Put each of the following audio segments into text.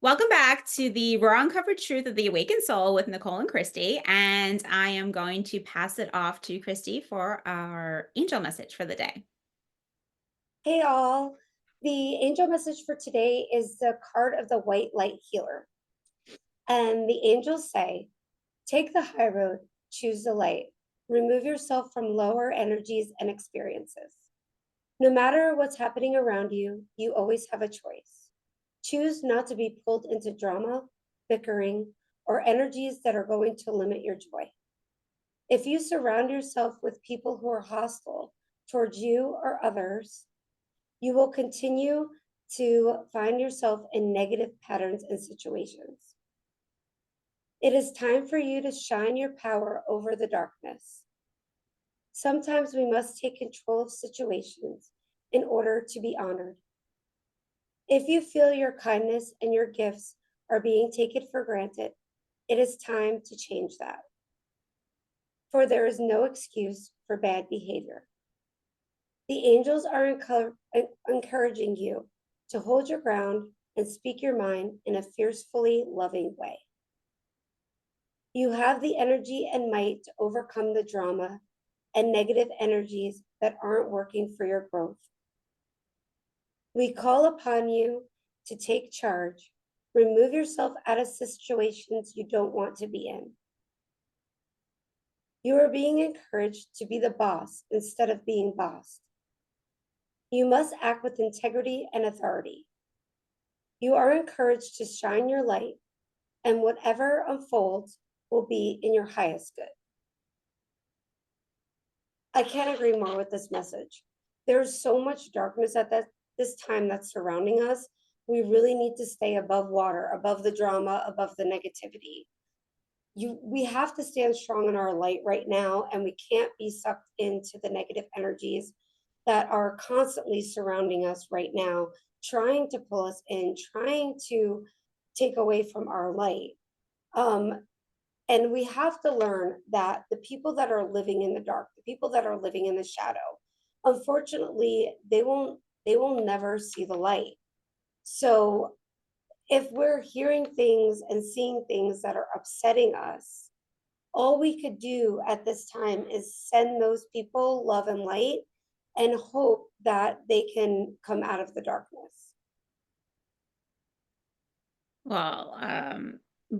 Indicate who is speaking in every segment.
Speaker 1: Welcome back to the Raw Uncovered Truth of the Awakened Soul with Nicole and Kristi. And I am going to pass it off to Kristi for our angel message for the day.
Speaker 2: Hey all, the angel message for today is the card of the white light healer. And the angels say, take the high road, choose the light, remove yourself from lower energies and experiences. No matter what's happening around you, you always have a choice. Choose not to be pulled into drama, bickering, or energies that are going to limit your joy. If you surround yourself with people who are hostile towards you or others, you will continue to find yourself in negative patterns and situations. It is time for you to shine your power over the darkness. Sometimes we must take control of situations in order to be honored. If you feel your kindness and your gifts are being taken for granted, it is time to change that. For there is no excuse for bad behavior. The angels are encouraging you to hold your ground and speak your mind in a fiercely loving way. You have the energy and might to overcome the drama and negative energies that aren't working for your growth. We call upon you to take charge, remove yourself out of situations you don't want to be in. You are being encouraged to be the boss instead of being bossed. You must act with integrity and authority. You are encouraged to shine your light, and whatever unfolds will be in your highest good. I can't agree more with this message. There's so much darkness at this time that's surrounding us. We really need to stay above water, above the drama, above the negativity. We have to stand strong in our light right now, and we can't be sucked into the negative energies that are constantly surrounding us right now, trying to pull us in, trying to take away from our light. And we have to learn that the people that are living in the dark, the people that are living in the shadow, unfortunately, they will never see the light. So if we're hearing things and seeing things that are upsetting us, all we could do at this time is send those people love and light and hope that they can come out of the darkness.
Speaker 1: Well,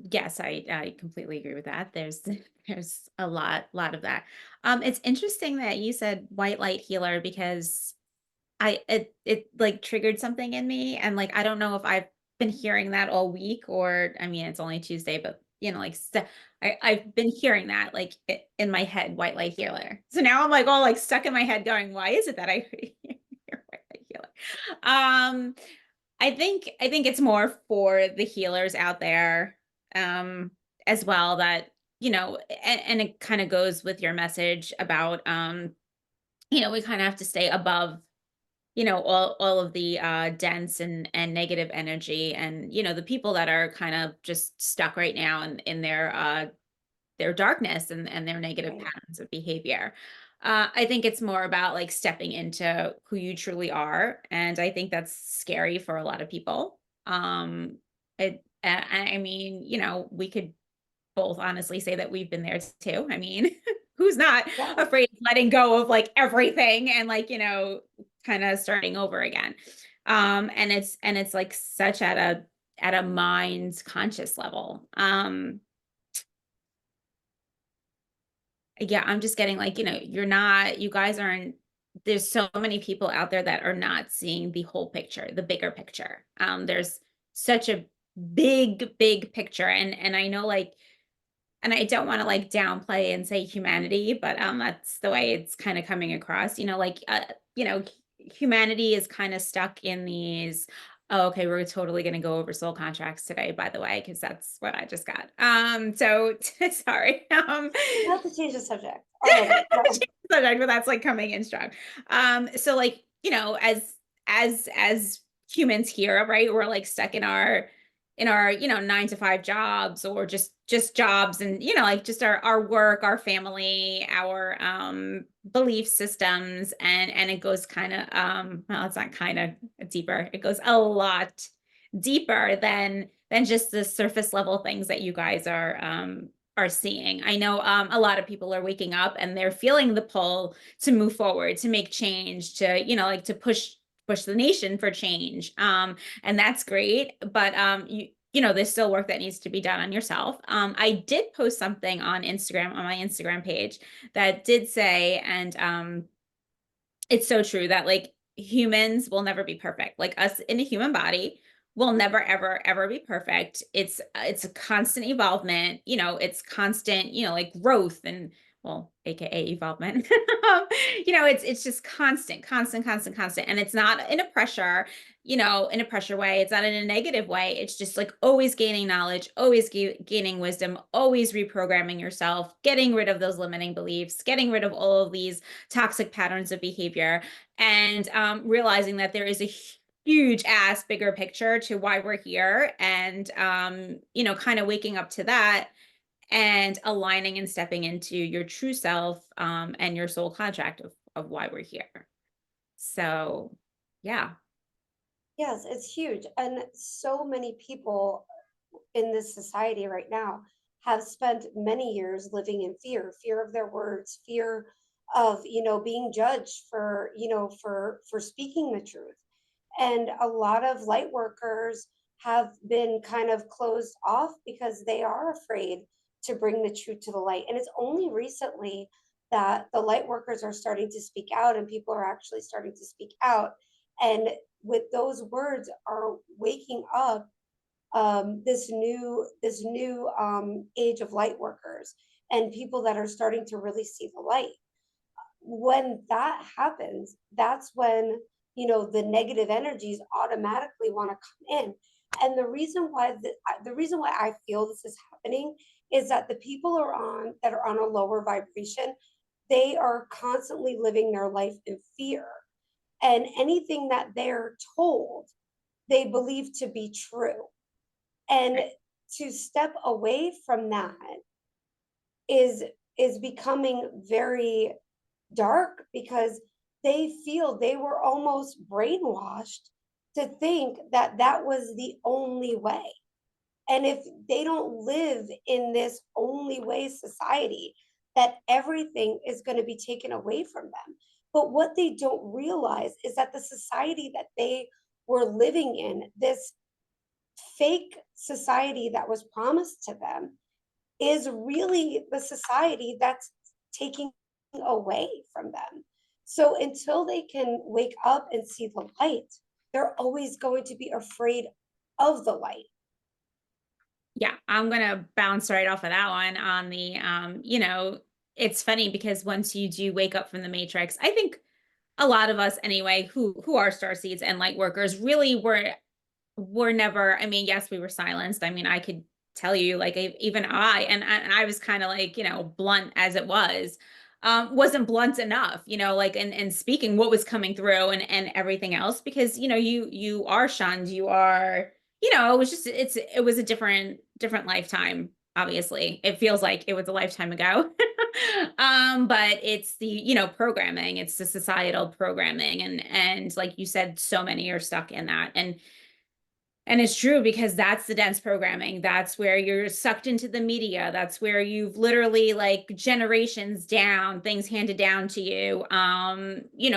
Speaker 1: yes, I completely agree with that. There's there's a lot of that. It's interesting that you said white light healer because it like triggered something in me, and like I don't know if I've been hearing that all week, or I mean it's only Tuesday, but like I've been hearing that like in my head, white light healer. So now I'm like all like stuck in my head going, why is it that I hear white light healer? Um I think it's more for the healers out there, um, as well, that, and it kind of goes with your message about, we kind of have to stay above, all of the dense and negative energy, and the people that are kind of just stuck right now in their darkness and their negative
Speaker 2: Right.
Speaker 1: patterns of behavior. I think it's more about like stepping into who you truly are. And I think that's scary for a lot of people. I mean, we could both honestly say that we've been there too. I mean, who's not
Speaker 2: Yeah.
Speaker 1: afraid of letting go of like everything and like, kind of starting over again. And it's like such at a mind conscious level. Yeah, I'm just getting like, you guys aren't, there's so many people out there that are not seeing the whole picture, the bigger picture. There's such a big picture. And I know like, and I don't want to like downplay and say humanity, but that's the way it's kind of coming across, you know, humanity is kind of stuck in these, oh, okay, we're totally going to go over soul contracts today, by the way, because that's what I just got. So sorry.
Speaker 2: Not to change the subject already. No.
Speaker 1: Subject, but that's like coming in strong. So like, as humans here, right? We're like stuck in our 9 to 5 jobs, or just jobs, and like just our work, our family, our belief systems, and it goes kind of well, it's not kind of deeper. It goes a lot deeper than just the surface level things that you guys are seeing. I know a lot of people are waking up and they're feeling the pull to move forward, to make change, to, like to push the nation for change. And that's great, but there's still work that needs to be done on yourself. I did post something on Instagram, on my Instagram page, that did say, and it's so true, that like humans will never be perfect. Like us in a human body will never ever ever be perfect. It's a constant evolvement, it's constant, like growth and, well, aka evolvement. It's just constant, constant, constant, constant. And it's not in a pressure, in a pressure way. It's not in a negative way. It's just like always gaining knowledge, always gaining wisdom, always reprogramming yourself, getting rid of those limiting beliefs, getting rid of all of these toxic patterns of behavior, and realizing that there is a huge ass bigger picture to why we're here, and kind of waking up to that and aligning and stepping into your true self, and your soul contract of why we're here. So yeah.
Speaker 2: Yes, it's huge. And so many people in this society right now have spent many years living in fear of their words, fear of, being judged for, for speaking the truth. And a lot of light workers have been kind of closed off because they are afraid to bring the truth to the light. And it's only recently that the light workers are starting to speak out and people are actually starting to speak out. And with those words are waking up this new age of light workers and people that are starting to really see the light. When that happens, that's when the negative energies automatically want to come in. And the reason why I feel this is happening is that the people that are on a lower vibration, they are constantly living their life in fear, and anything that they're told they believe to be true. And to step away from that is is becoming very dark because they feel they were almost brainwashed to think that that was the only way. And if they don't live in this only way society, that everything is going to be taken away from them. But what they don't realize is that the society that they were living in, this fake society that was promised to them, is really the society that's taking away from them. So until they can wake up and see the light, they're always going to be afraid of the light.
Speaker 1: Yeah, I'm gonna bounce right off of that one on the it's funny because once you do wake up from the matrix, I think a lot of us anyway, who are star seeds and light workers, really were never, I mean, yes, we were silenced. I mean, I could tell you, like, even I was kind of like, blunt as it was, wasn't blunt enough, like, and speaking what was coming through, and everything else, because, you are shunned, you are, it was just, it was a different lifetime. Obviously, it feels like it was a lifetime ago. But it's the, programming, it's the societal programming, and like you said, so many are stuck in that. And it's true, because that's the dense programming. That's where you're sucked into the media. That's where you've literally, like, generations down, things handed down to you.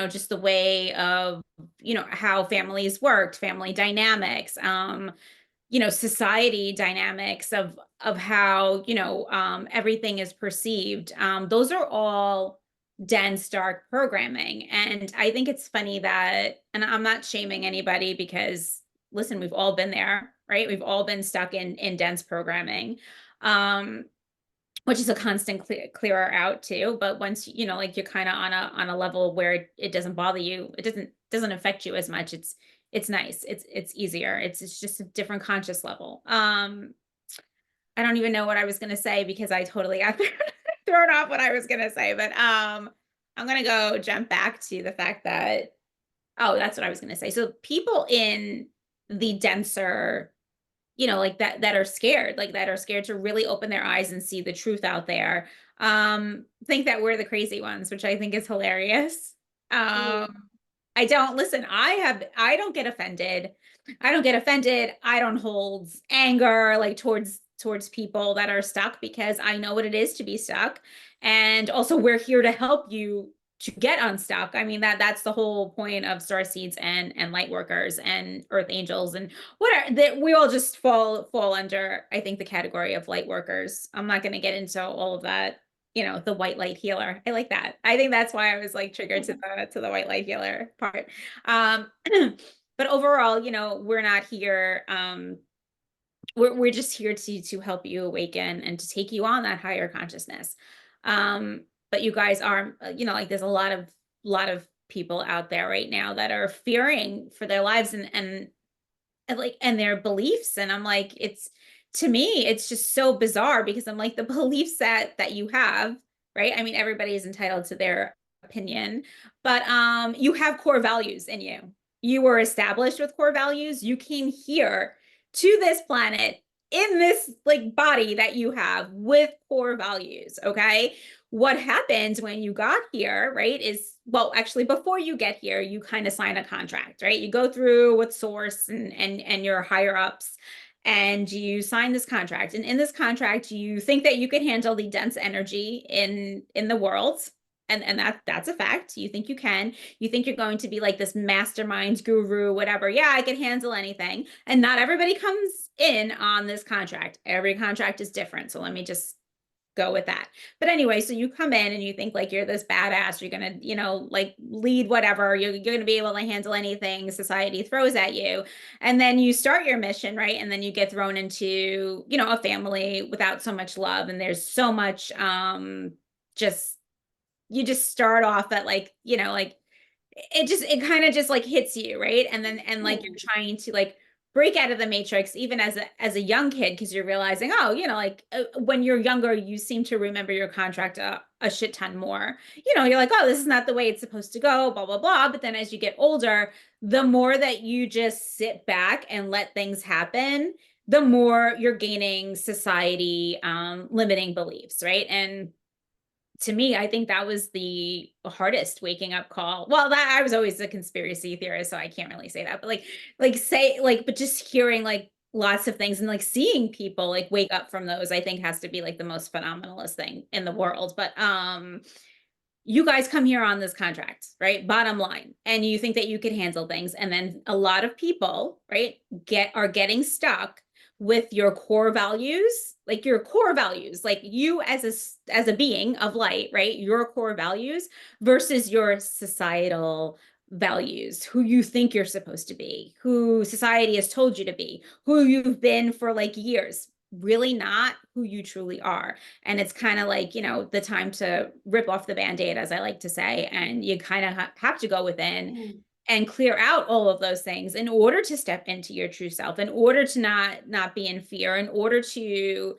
Speaker 1: Just the way of, how families worked, family dynamics, society dynamics of how, everything is perceived. Those are all dense, dark programming. And I think it's funny that, and I'm not shaming anybody, because listen, we've all been there, right? We've all been stuck in dense programming. Um, which is a constant clearer out too. But once, like, you're kind of on a level where it doesn't bother you, it doesn't affect you as much. It's nice. It's easier. It's just a different conscious level. I don't even know what I was gonna say, because I totally got thrown off what I was gonna say. But I'm gonna go jump back to the fact that, oh, that's what I was gonna say. So people in the denser, like that are scared, like that are scared to really open their eyes and see the truth out there, think that we're the crazy ones, which I think is hilarious.
Speaker 2: Mm,
Speaker 1: I don't listen. I don't get offended I don't get offended. I don't hold anger like towards people that are stuck because I know what it is to be stuck. And also we're here to help you to get unstuck. I mean that's the whole point of star seeds and light workers and earth angels and whatever that we all just fall under, I think, the category of light workers. I'm not going to get into all of that, the white light healer. I like that. I think that's why I was like triggered to the white light healer part. Um but overall, we're not here. We're just here to help you awaken and to take you on that higher consciousness. But you guys are, like there's a lot of people out there right now that are fearing for their lives and their beliefs. And I'm like, to me, it's just so bizarre because I'm like, the beliefs that you have, right? I mean, everybody is entitled to their opinion, but you have core values in you. You were established with core values. You came here to this planet in this like body that you have with core values. Okay. What happens when you got here, right, is, well, actually, before you get here, you kind of sign a contract, right? You go through with source and your higher ups, and you sign this contract. And in this contract, you think that you can handle the dense energy in the world. And that's a fact. You think you can. You think you're going to be like this mastermind guru, whatever. Yeah, I can handle anything. And not everybody comes in on this contract. Every contract is different. So let me just go with that. But anyway, so you come in and you think like you're this badass, you're gonna, like lead whatever, you're gonna be able to handle anything society throws at you. And then you start your mission, right? And then you get thrown into, a family without so much love. And there's so much just you just start off at like, like it kind of just like hits you, right? And then like you're trying to like break out of the matrix even as a young kid because you're realizing, oh, like when you're younger you seem to remember your contract a shit ton more. You're like, oh, this is not the way it's supposed to go, blah blah blah. But then as you get older, the more that you just sit back and let things happen, the more you're gaining society limiting beliefs, right? And to me, I think that was the hardest waking up call. Well, that I was always a conspiracy theorist, so I can't really say that. But but just hearing like lots of things and like seeing people like wake up from those, I think has to be like the most phenomenalist thing in the world. But you guys come here on this contract, right? Bottom line. And you think that you could handle things. And then a lot of people, right, are getting stuck with your core values, like your core values, like you as a being of light, right? Your core values versus your societal values, who you think you're supposed to be, who society has told you to be, who you've been for like years, really not who you truly are. And it's kind of like, the time to rip off the band-aid, as I like to say, and you kind of have to go within and clear out all of those things in order to step into your true self, in order to not be in fear, in order to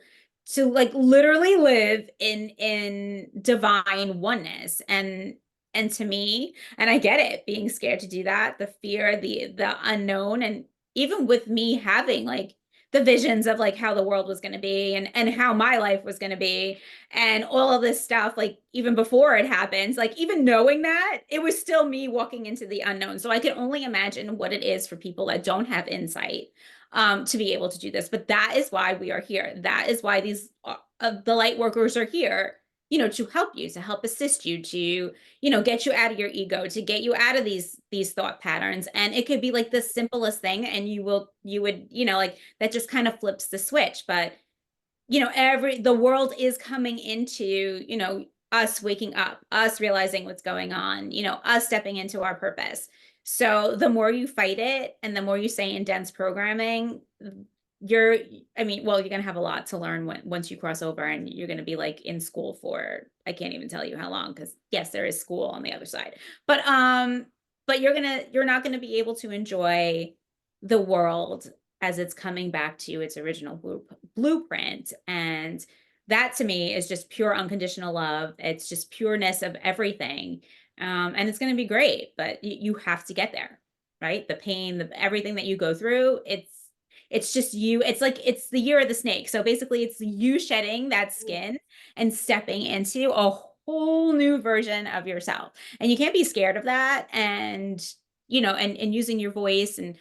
Speaker 1: like literally live in divine oneness. And to me, and I get it, being scared to do that, the fear, the unknown, and even with me having like the visions of like how the world was going to be and how my life was going to be and all of this stuff, like even before it happens, like even knowing that, it was still me walking into the unknown. So I can only imagine what it is for people that don't have insight to be able to do this. But that is why we are here. That is why these the light workers are here, to help you, to help assist you, to get you out of your ego, to get you out of these thought patterns. And it could be like the simplest thing, and you would like that just kind of flips the switch. But the world is coming into us waking up, us realizing what's going on, us stepping into our purpose. So the more you fight it and the more you say in dense programming, you're I mean, well, you're gonna have a lot to learn once you cross over, and you're gonna be like in school for, I can't even tell you how long, because yes, there is school on the other side. But you're not gonna be able to enjoy the world as it's coming back to its original blueprint. And that to me is just pure unconditional love. It's just pureness of everything. And it's going to be great, but you have to get there, right? The pain, everything that you go through, it's just you. It's like it's the year of the snake. So basically, it's you shedding that skin and stepping into a whole new version of yourself. And you can't be scared of that. And and using your voice and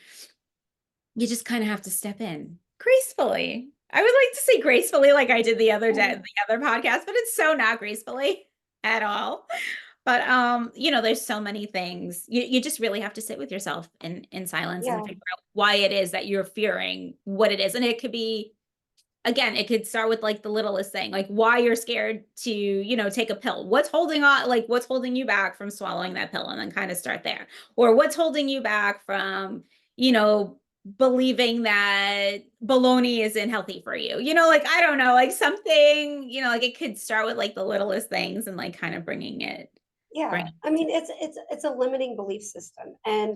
Speaker 1: you just kind of have to step in gracefully. I would like to say gracefully, like I did the other day,
Speaker 2: Mm,
Speaker 1: the other podcast, but it's so not gracefully at all. But there's so many things. You just really have to sit with yourself in silence and
Speaker 2: yeah,
Speaker 1: figure out why it is that you're fearing what it is. And it could be, again, it could start with like the littlest thing, like why you're scared to, take a pill. What's holding you back from swallowing that pill, and then kind of start there. Or what's holding you back from, you know, believing that bologna isn't healthy for you. Like I don't know, like something, like it could start with like the littlest things and like kind of
Speaker 2: yeah.
Speaker 1: bringing
Speaker 2: I
Speaker 1: it to.
Speaker 2: mean, it's a limiting belief system, and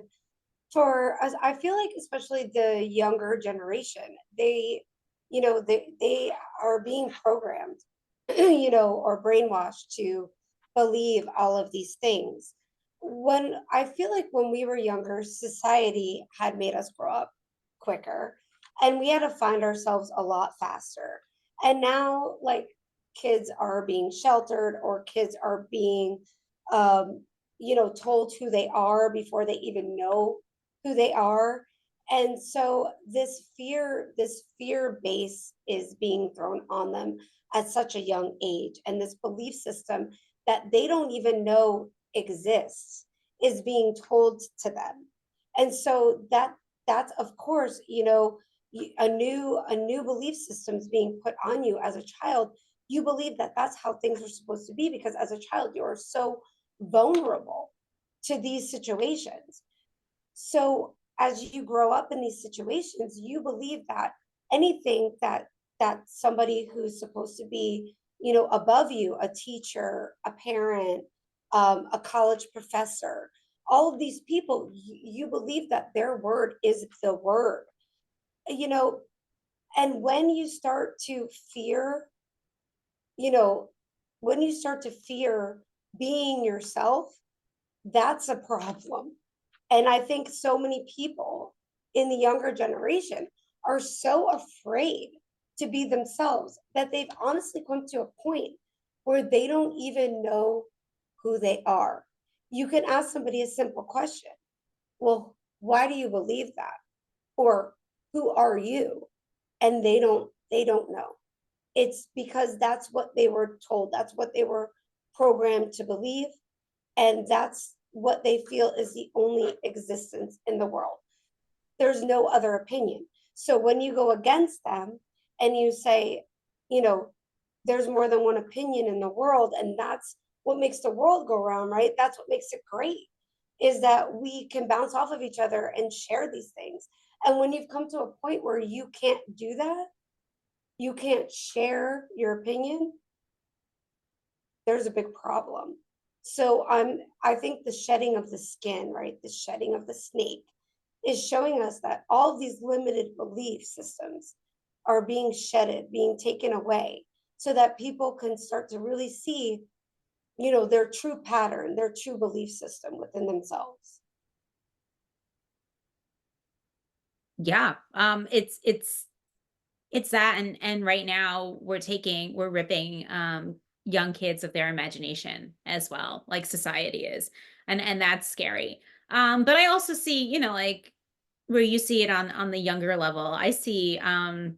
Speaker 2: for us, I feel like especially the younger generation, they are being programmed, or brainwashed to believe all of these things. When I feel like when we were younger, society had made us grow up quicker, and we had to find ourselves a lot faster. And now, like, kids are being sheltered, or kids are being told who they are before they even know who they are. And so this fear base is being thrown on them at such a young age, and this belief system that they don't even know exists is being told to them. And so that's, of course, a new belief system is being put on you as a child. You believe that that's how things are supposed to be, because as a child you are so vulnerable to these situations. So as you grow up in these situations, you believe that anything that somebody who's supposed to be, above you, a teacher, a parent, a college professor, all of these people, you believe that their word is the word, you know. And when you start to fear, you know, when you start to fear being yourself, that's a problem. And I think so many people in the younger generation are so afraid to be themselves that they've honestly come to a point where they don't even know who they are. You can ask somebody a simple question. Well, why do you believe that? Or who are you? And they don't know. It's because that's what they were told. That's what they were programmed to believe, and that's what they feel is the only existence in the world. There's no other opinion. So when you go against them and you say, you know, there's more than one opinion in the world, and that's what makes the world go around, right? That's what makes it great, is that we can bounce off of each other and share these things. And when you've come to a point where you can't do that, you can't share your opinion, there's a big problem. So I think the shedding of the skin, right? The shedding of the snake is showing us that all of these limited belief systems are being shedded, being taken away, so that people can start to really see, their true pattern, their true belief system within themselves.
Speaker 1: Yeah. It's that, and right now we're ripping young kids of their imagination as well, like society is. And that's scary. But I also see, like where you see it on the younger level. I see I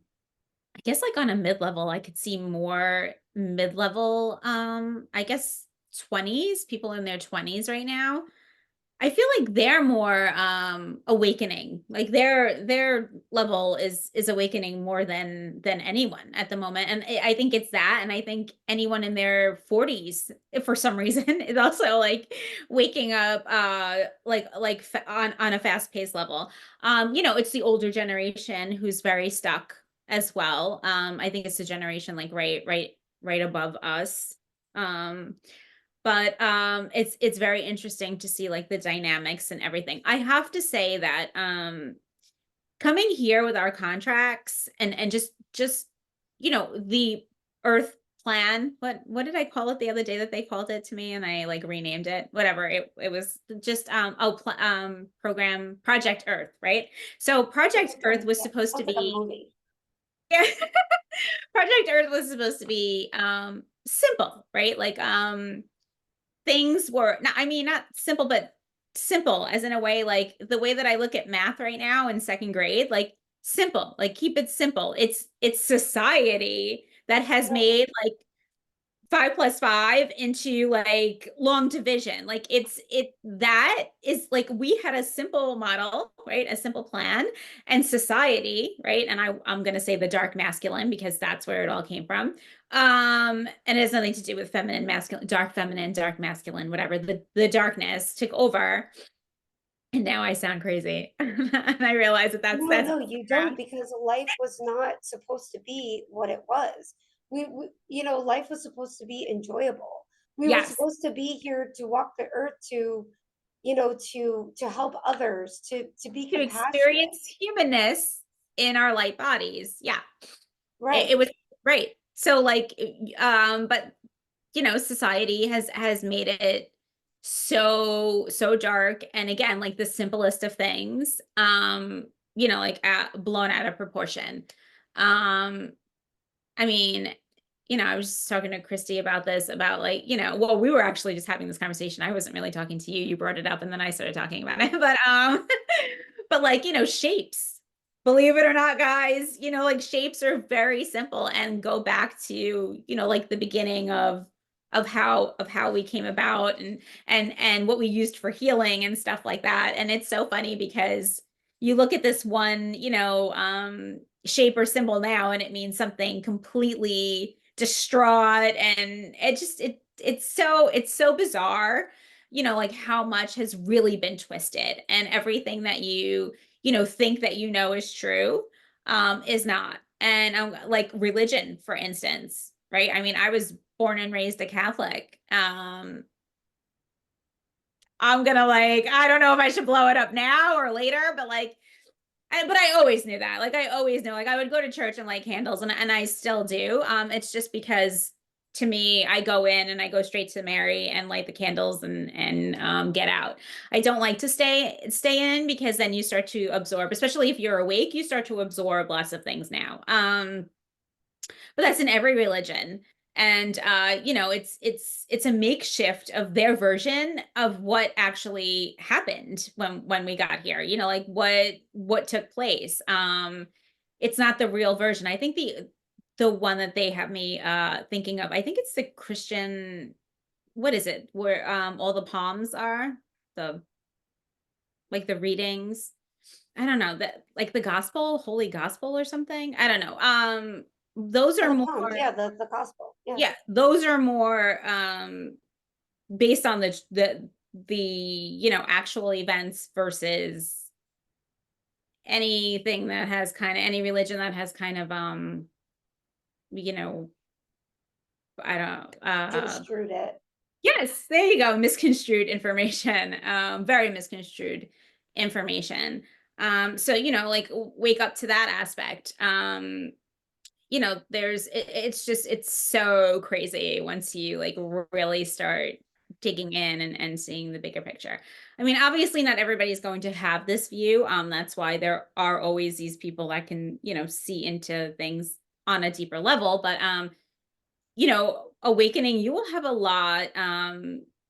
Speaker 1: guess like on a mid-level, I could see more mid-level I guess 20s, people in their 20s right now. I feel like they're more awakening. Like their level is awakening more than anyone at the moment. And I think it's that, and I think anyone in their 40s, if for some reason, is also like waking up on a fast-paced level. It's the older generation who's very stuck as well. I think it's a generation like right above us. Um but it's very interesting to see like the dynamics and everything. I have to say that coming here with our contracts and just the earth plan, what did I call it the other day that they called it to me and I like renamed it, whatever, it was just program Project Earth, right? So Project
Speaker 2: Project
Speaker 1: Earth
Speaker 2: Earth,
Speaker 1: was
Speaker 2: yeah,
Speaker 1: supposed to
Speaker 2: sounds like a
Speaker 1: be
Speaker 2: movie.
Speaker 1: yeah. Project Earth was supposed to be simple, right? Like things were not, I mean, not simple, but simple, as in a way, like the way that I look at math right now in second grade, like simple, like keep it simple. It's society that has
Speaker 2: Right.
Speaker 1: made like 5 plus 5 into like long division. Like that is like we had a simple model, right? A simple plan, and society, right? And I'm gonna say the dark masculine because that's where it all came from. And it has nothing to do with feminine, dark masculine, whatever. The darkness took over, and now I sound crazy. And I realize that
Speaker 2: No,
Speaker 1: that's
Speaker 2: no, you don't,
Speaker 1: background.
Speaker 2: because life was not supposed to be what it was. Life was supposed to be enjoyable. We were
Speaker 1: Yes,
Speaker 2: supposed to be here to walk the earth to help others, to be
Speaker 1: to
Speaker 2: compassionate.
Speaker 1: experience humanness in our light bodies. Yeah. It
Speaker 2: Right.
Speaker 1: was right. So like, but society has made it so dark. And again, like the simplest of things, like blown out of proportion. Um, I mean, I was just talking to Kristi about this, about like, well, we were actually just having this conversation. I wasn't really talking to you. You brought it up and then I started talking about it. But like, shapes. Believe it or not, guys, like shapes are very simple and go back to, like the beginning of how we came about, and what we used for healing and stuff like that. And it's so funny because you look at this one, shape or symbol now and it means something completely distraught, and it's so bizarre, like how much has really been twisted, and everything that think that is true is not. And like religion, for instance, right? I mean, I was born and raised a Catholic. I'm gonna, like, I don't know if I should blow it up now or later, but like, but I always knew that. Like I always knew. Like I would go to church and light candles, and I still do. It's just because to me, I go in and I go straight to Mary and light the candles and get out. I don't like to stay in because then you start to absorb, especially if you're awake, you start to absorb lots of things now. But that's in every religion. And it's a makeshift of their version of what actually happened when we got here, like what took place. It's not the real version. I think the one that they have me thinking of, I think it's the Christian, what is it, where all the palms are, the like the readings. I don't know, that like the gospel, holy gospel or something. I don't know. Those
Speaker 2: Oh,
Speaker 1: are
Speaker 2: the
Speaker 1: more,
Speaker 2: palms, yeah, the gospel. Yeah.
Speaker 1: yeah, those are more based on the actual events versus anything that has kind of any religion that has kind of you know I don't
Speaker 2: Construed it.
Speaker 1: yes, there you go, misconstrued information, very misconstrued information. So like wake up to that aspect. It's so crazy once you like really start digging in and seeing the bigger picture. I mean, obviously not everybody's going to have this view. That's why there are always these people that can, see into things on a deeper level. But awakening, you will have a lot.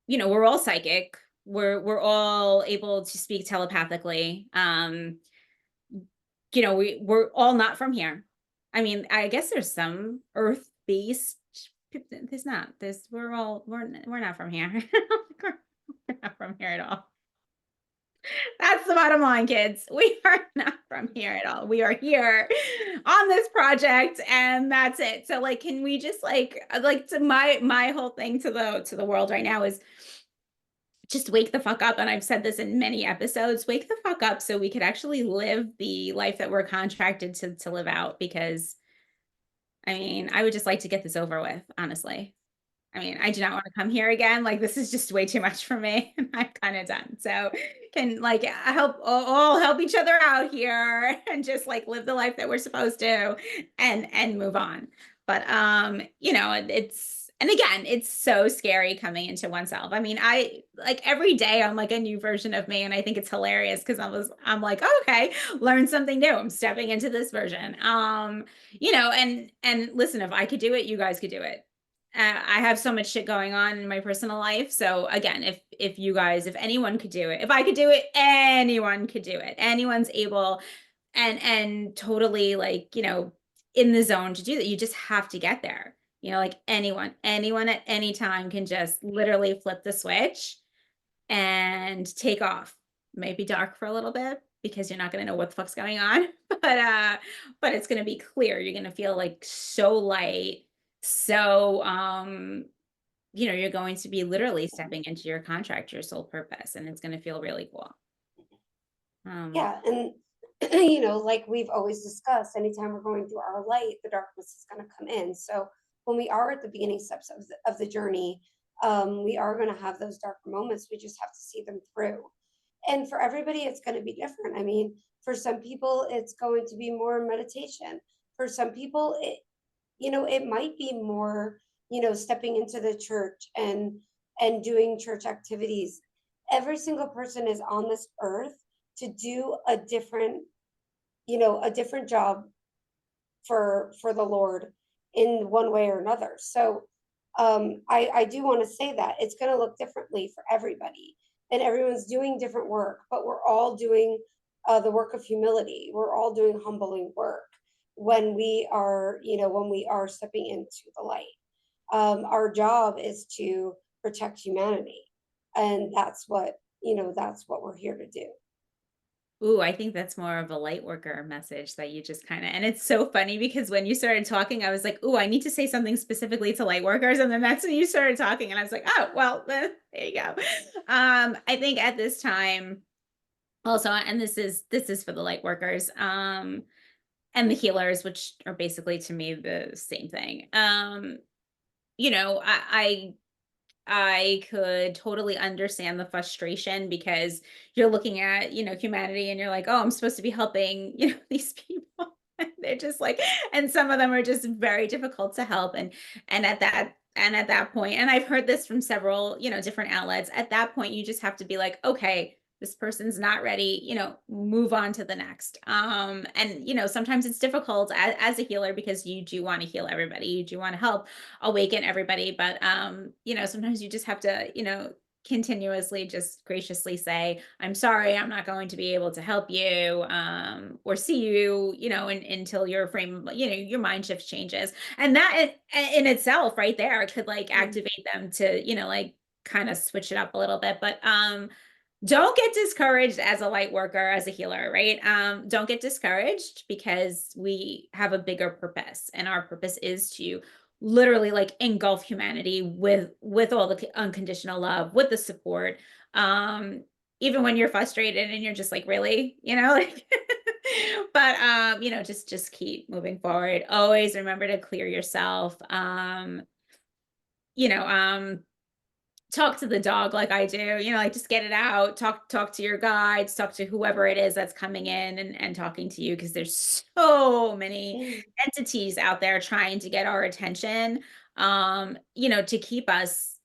Speaker 1: We're all psychic. We're all able to speak telepathically. We're all not from here. I mean, I guess there's some earth based. There's not. We're not from here. We're not from here at all. That's the bottom line, kids. We are not from here at all. We are here on this project, and that's it. So, like, can we just like to my whole thing to the world right now is just wake the fuck up. And I've said this in many episodes, wake the fuck up so we could actually live the life that we're contracted to live out. Because I mean, I would just like to get this over with, honestly. I mean, I do not want to come here again. Like, this is just way too much for me. I'm kind of done. So can like help all help each other out here and just like live the life that we're supposed to and move on. But and again, it's so scary coming into oneself. I mean, I like every day I'm like a new version of me, and I think it's hilarious because I'm like, oh, okay, learn something new. I'm stepping into this version. And listen, if I could do it, you guys could do it. I have so much shit going on in my personal life. So again, if you guys, if anyone could do it, if I could do it, anyone could do it. Anyone's able and totally like, in the zone to do that. You just have to get there. Like anyone at any time can just literally flip the switch and take off. Might be dark for a little bit because you're not going to know what the fuck's going on, but it's going to be clear. You're going to feel like so light, so you're going to be literally stepping into your contract, your sole purpose, and it's going to feel really cool. Um
Speaker 2: Yeah, and like we've always discussed, anytime we're going through our light, the darkness is going to come in. So when we are at the beginning steps of the journey, we are going to have those darker moments. We just have to see them through. And for everybody, it's going to be different. I mean, for some people, it's going to be more meditation. For some people, it might be more, stepping into the church and doing church activities. Every single person is on this earth to do a different job for the Lord in one way or another. So I do want to say that it's going to look differently for everybody, and everyone's doing different work, but we're all doing the work of humility. We're all doing humbling work when we are stepping into the light. Our job is to protect humanity, and that's what we're here to do.
Speaker 1: Ooh, I think that's more of a light worker message that you just kind of, and it's so funny because when you started talking, I was like, "Ooh, I need to say something specifically to light workers," and then that's when you started talking, and I was like, "Oh, well, there you go." I think at this time, also, and this is for the light workers, and the healers, which are basically to me the same thing. I could totally understand the frustration because you're looking at, humanity and you're like, "Oh, I'm supposed to be helping, these people." And they're just like, and some of them are just very difficult to help. And at that point, and I've heard this from several, different outlets, at that point you just have to be like, "Okay, this person's not ready, move on to the next." And sometimes it's difficult as a healer because you do want to heal everybody. You do want to help awaken everybody, but sometimes you just have to, continuously just graciously say, "I'm sorry, I'm not going to be able to help you, or see you, until your frame, your mind shift changes." And that in itself right there could like
Speaker 2: Mm.
Speaker 1: activate them to, like kind of switch it up a little bit. But don't get discouraged as a light worker, as a healer, right? Don't get discouraged because we have a bigger purpose, and our purpose is to literally like engulf humanity with all the unconditional love, with the support. Um, Even when you're frustrated and you're just like, really, like, but just keep moving forward. Always remember to clear yourself. You know, um, Talk to the dog like I do, like just get it out, talk to your guides, talk to whoever it is that's coming in and talking to you because there's so many
Speaker 2: Mm.
Speaker 1: entities out there trying to get our attention, to keep us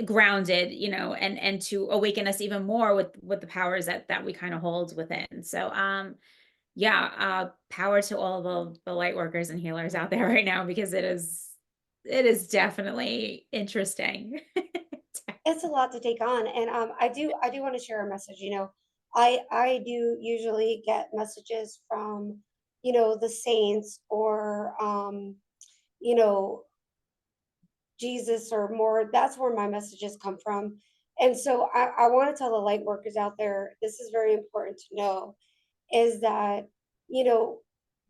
Speaker 1: grounded, and to awaken us even more with the powers that we kind of hold within. So yeah, power to all the light workers and healers out there right now because it is definitely interesting.
Speaker 2: It's a lot to take on, and I do want to share a message. I do usually get messages from the saints, or you know Jesus, or more. That's where my messages come from. And so I want to tell the light workers out there, this is very important to know, is that you know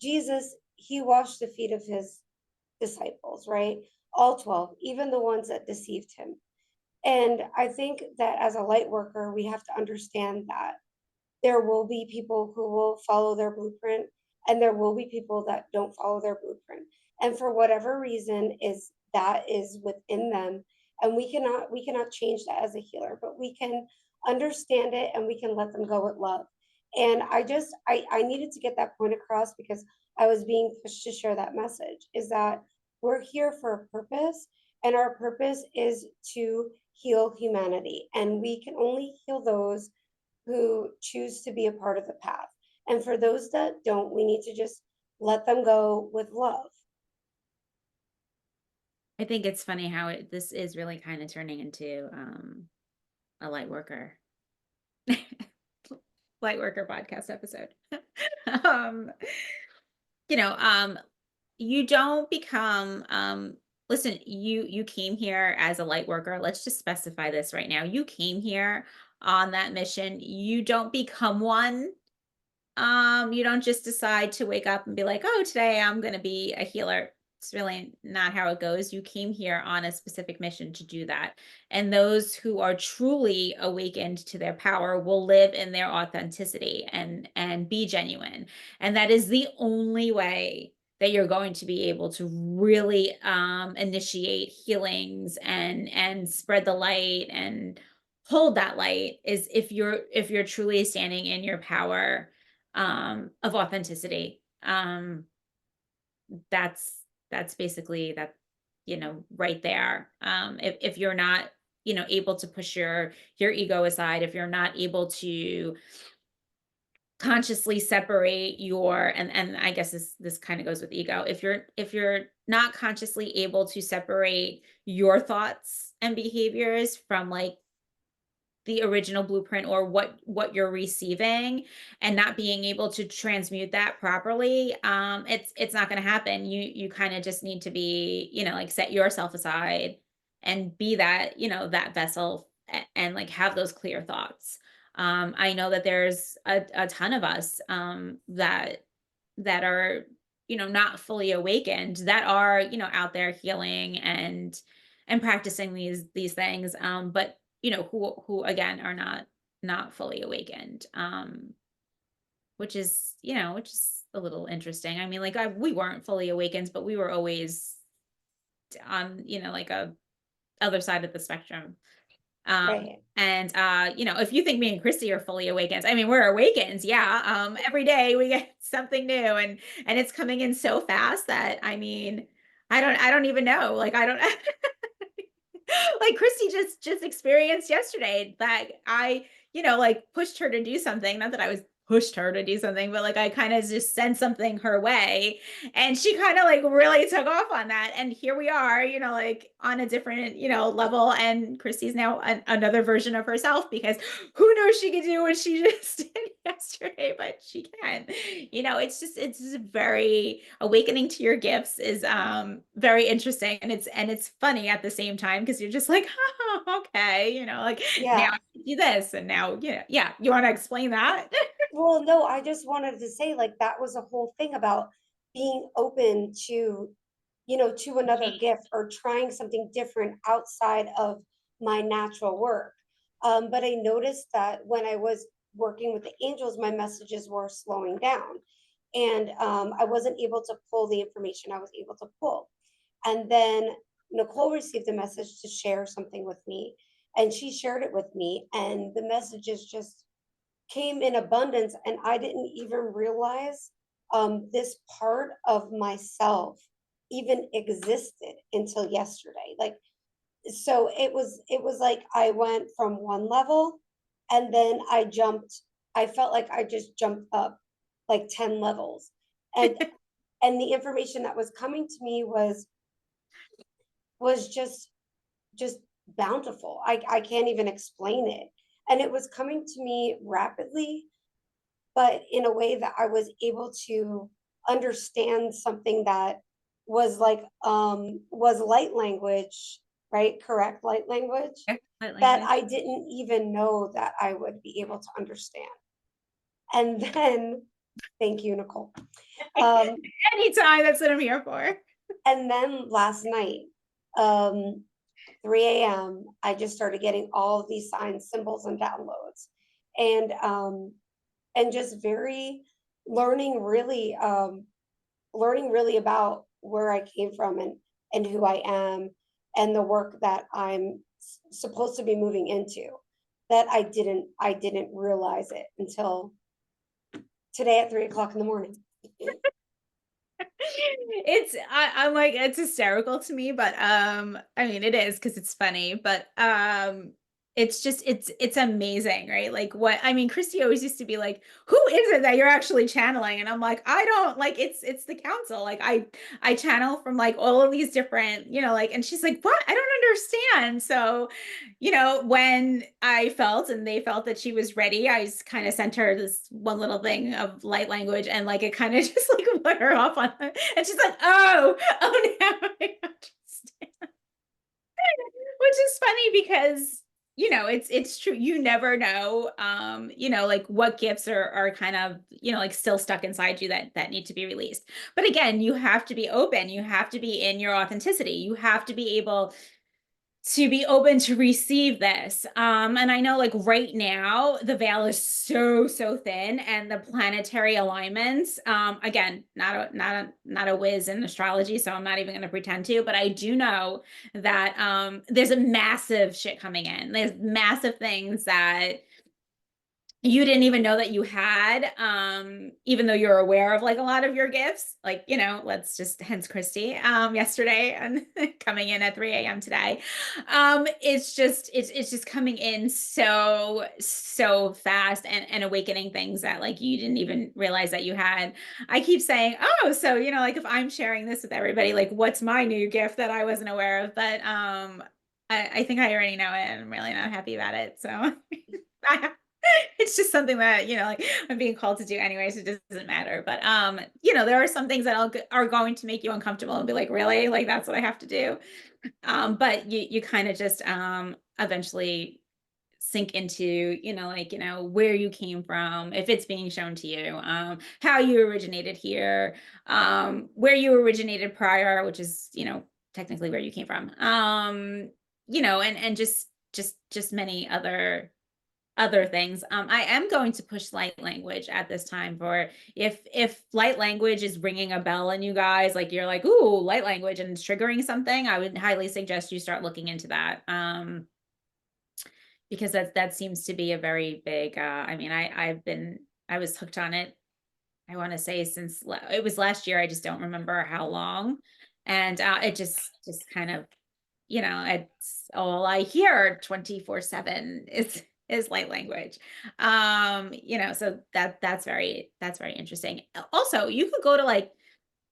Speaker 2: Jesus, he washed the feet of his disciples, right? All 12, even the ones that deceived him. And I think that as a light worker, we have to understand that there will be people who will follow their blueprint, and there will be people that don't follow their blueprint. And for whatever reason is within them, and we cannot change that as a healer, but we can understand it and we can let them go with love. And I needed to get that point across because I was being pushed to share that message, is that we're here for a purpose, and our purpose is to heal humanity, and we can only heal those who choose to be a part of the path. And for those that don't, we need to just let them go with love.
Speaker 1: I think it's funny how this is really kind of turning into a light worker light worker podcast episode. um, you know, you don't become listen, you came here as a light worker. Let's just specify this right now. You came here on that mission. You don't become one. You don't just decide to wake up and be like, "Oh, today I'm going to be a healer." It's really not how it goes. You came here on a specific mission to do that. And those who are truly awakened to their power will live in their authenticity and be genuine. And that is the only way that you're going to be able to really initiate healings and spread the light and hold that light, is if you're truly standing in your power of authenticity. That's basically that, right there. If you're not, able to push your ego aside, if you're not able to consciously separate your, and I guess this kind of goes with ego. If you're not consciously able to separate your thoughts and behaviors from like the original blueprint or what you're receiving, and not being able to transmute that properly, it's not going to happen. You kind of just need to be, like, set yourself aside and be that, that vessel, and like have those clear thoughts. I know that there's a ton of us that are, not fully awakened, that are, out there healing and practicing these things, but who again are not fully awakened, which is a little interesting. I mean, like, we weren't fully awakened, but we were always on, like a other side of the spectrum. um
Speaker 2: Right.
Speaker 1: and if you think me and Kristi are fully awakened, I mean, we're awakened, yeah. Every day we get something new, and it's coming in so fast that, I mean, I don't even know, like, I don't like, Kristi just experienced yesterday that I, like, pushed her to do something. Not that I was pushed her to do something, but like I kind of just sent something her way, and she kind of like really took off on that. And here we are, like on a different, level. And Kristi's now another version of herself, because who knows she could do what she just did yesterday, but she can. It's just very awakening to your gifts is very interesting, and it's funny at the same time, because you're just like, oh, okay, like, now
Speaker 2: Yeah.
Speaker 1: I can do this, and now, yeah, you want to explain that?
Speaker 2: Well, no, I just wanted to say, like, that was a whole thing about being open to, to another
Speaker 1: Change.
Speaker 2: gift or trying something different outside of my natural work. But I noticed that when I was working with the angels, my messages were slowing down, and I wasn't able to pull the information I was able to pull. And then Nicole received a message to share something with me, and she shared it with me, and the messages just came in abundance, and I didn't even realize this part of myself even existed until yesterday. Like, so it was like I went from one level, and then I felt like I just jumped up like 10 levels. And the information that was coming to me was just bountiful. I can't even explain it. And it was coming to me rapidly, but in a way that I was able to understand something that was light language, right? Correct light language
Speaker 1: Yeah, light
Speaker 2: that
Speaker 1: language.
Speaker 2: I didn't even know that I would be able to understand. And then thank you, Nicole. Um,
Speaker 1: Anytime, that's what I'm here for.
Speaker 2: and then last night, um, 3 a.m., I just started getting all of these signs, symbols, and downloads. And just very learning really learning really about where I came from, and who I am, and the work that I'm supposed to be moving into, that I didn't realize it until today at 3 o'clock in the morning.
Speaker 1: I'm like, it's hysterical to me, but I mean, it is because it's funny, but it's amazing, right? Like what I mean, Kristi always used to be like, "Who is it that you're actually channeling?" And I'm like, "I don't like it's the council. Like I channel from like all of these different, like." And she's like, "What? I don't understand." So, when I felt and they felt that she was ready, I just kind of sent her this one little thing of light language, and like it kind of just like put her off on it. And she's like, "Oh, oh now I understand." Which is funny because it's true. You never know, like what gifts are kind of, like still stuck inside you that need to be released. But again, you have to be open. You have to be in your authenticity. You have to be able to be open to receive this. And I know like right now the veil is so thin, and the planetary alignments, again, not a whiz in astrology, so I'm not even going to pretend to, but I do know that there's a massive shit coming in. There's massive things that you didn't even know that you had, even though you're aware of like a lot of your gifts, like, let's just hence Kristi, yesterday and coming in at 3 a.m. today. It's just coming in so fast, and awakening things that like you didn't even realize that you had. I keep saying, oh, so like if I'm sharing this with everybody, like what's my new gift that I wasn't aware of? But I think I already know it, and I'm really not happy about it. So I it's just something that, like I'm being called to do anyway, so it doesn't matter. But there are some things that are going to make you uncomfortable and be like, really? Like that's what I have to do. But you kind of just eventually sink into, like, where you came from, if it's being shown to you, how you originated here, where you originated prior, which is, technically where you came from. And just many other things. I am going to push light language at this time for if light language is ringing a bell and you guys like you're like, ooh, light language and it's triggering something, I would highly suggest you start looking into that. Because that seems to be a very big I mean, I was hooked on it, I want to say since it was last year. I just don't remember how long. And it just kind of, it's all I hear 24/7 is light language. So that's very interesting. Also, you could go to like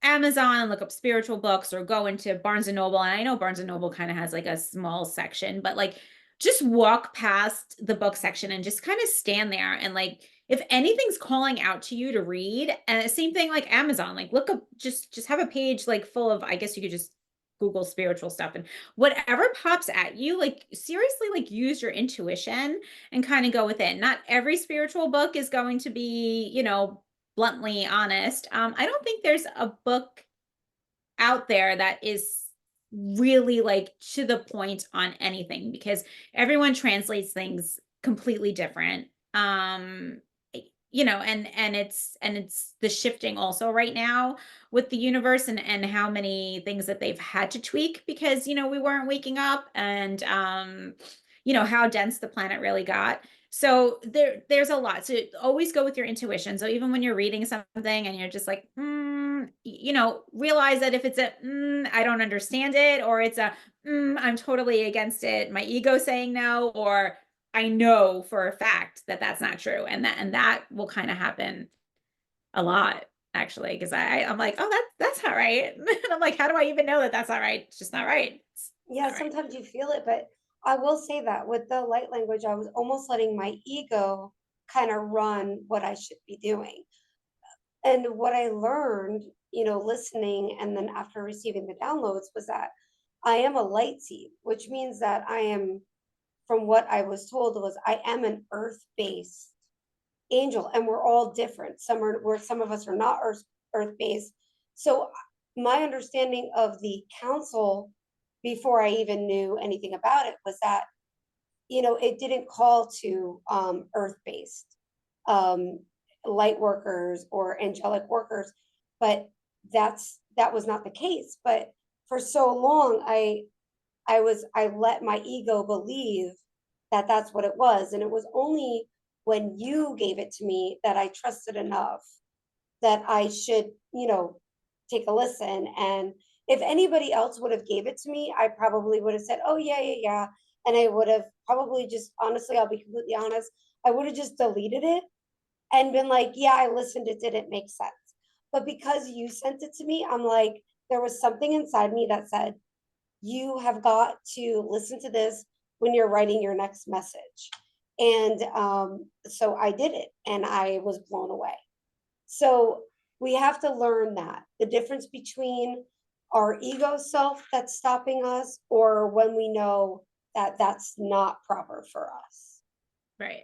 Speaker 1: Amazon and look up spiritual books, or go into Barnes and Noble. And I know Barnes and Noble kind of has like a small section, but like just walk past the book section and just kind of stand there, and like if anything's calling out to you to read, and same thing like Amazon, like look up, just have a page like full of, I guess you could just Google spiritual stuff, and whatever pops at you, like seriously, like use your intuition and kind of go with it. Not every spiritual book is going to be, bluntly honest. I don't think there's a book out there that is really like to the point on anything, because everyone translates things completely different. And it's the shifting also right now with the universe, and how many things that they've had to tweak because we weren't waking up, and how dense the planet really got. So there's a lot. So always go with your intuition. So even when you're reading something and you're just like, realize that if it's a, I don't understand it, or it's a, I'm totally against it, my ego saying no, or I know for a fact that that's not true. And that will kind of happen a lot, actually, because I'm like, oh, that's not right. And I'm like, how do I even know that that's not right? It's just not right. It's
Speaker 2: Yeah,
Speaker 1: not right.
Speaker 2: sometimes you feel it, but I will say that with the light language, I was almost letting my ego kind of run what I should be doing. And what I learned, listening and then after receiving the downloads was that I am a light seed, which means that I am, from what I was told, was I am an earth-based angel, and we're all different. Some are where some of us are not earth-based. So my understanding of the council before I even knew anything about it was that it didn't call to earth-based um, light workers or angelic workers, but that was not the case. But for so long, I let my ego believe that that's what it was, and it was only when you gave it to me that I trusted enough that I should, take a listen. And if anybody else would have gave it to me, I probably would have said, "Oh yeah, yeah, yeah." and I would have probably just, honestly, I'll be completely honest, I would have just deleted it and been like, yeah, I listened, it didn't make sense. But because you sent it to me, I'm like, there was something inside me that said, you have got to listen to this when you're writing your next message. And so I did it and I was blown away. So we have to learn that the difference between our ego self that's stopping us or when we know that that's not proper for us.
Speaker 1: Right.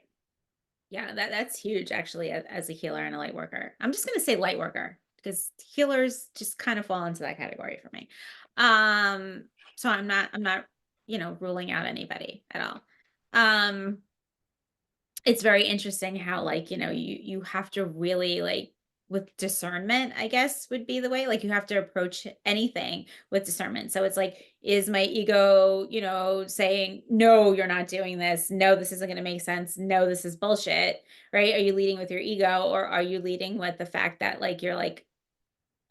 Speaker 1: Yeah, that's huge actually as a healer and a light worker. I'm just gonna say light worker because healers just kind of fall into that category for me. So I'm not, ruling out anybody at all. Um, it's very interesting how like, you have to really like with discernment, I guess would be the way. Like you have to approach anything with discernment. So it's like, is my ego, saying, no, you're not doing this. No, this isn't going to make sense. No, this is bullshit. Right? Are you leading with your ego or are you leading with the fact that like you're like,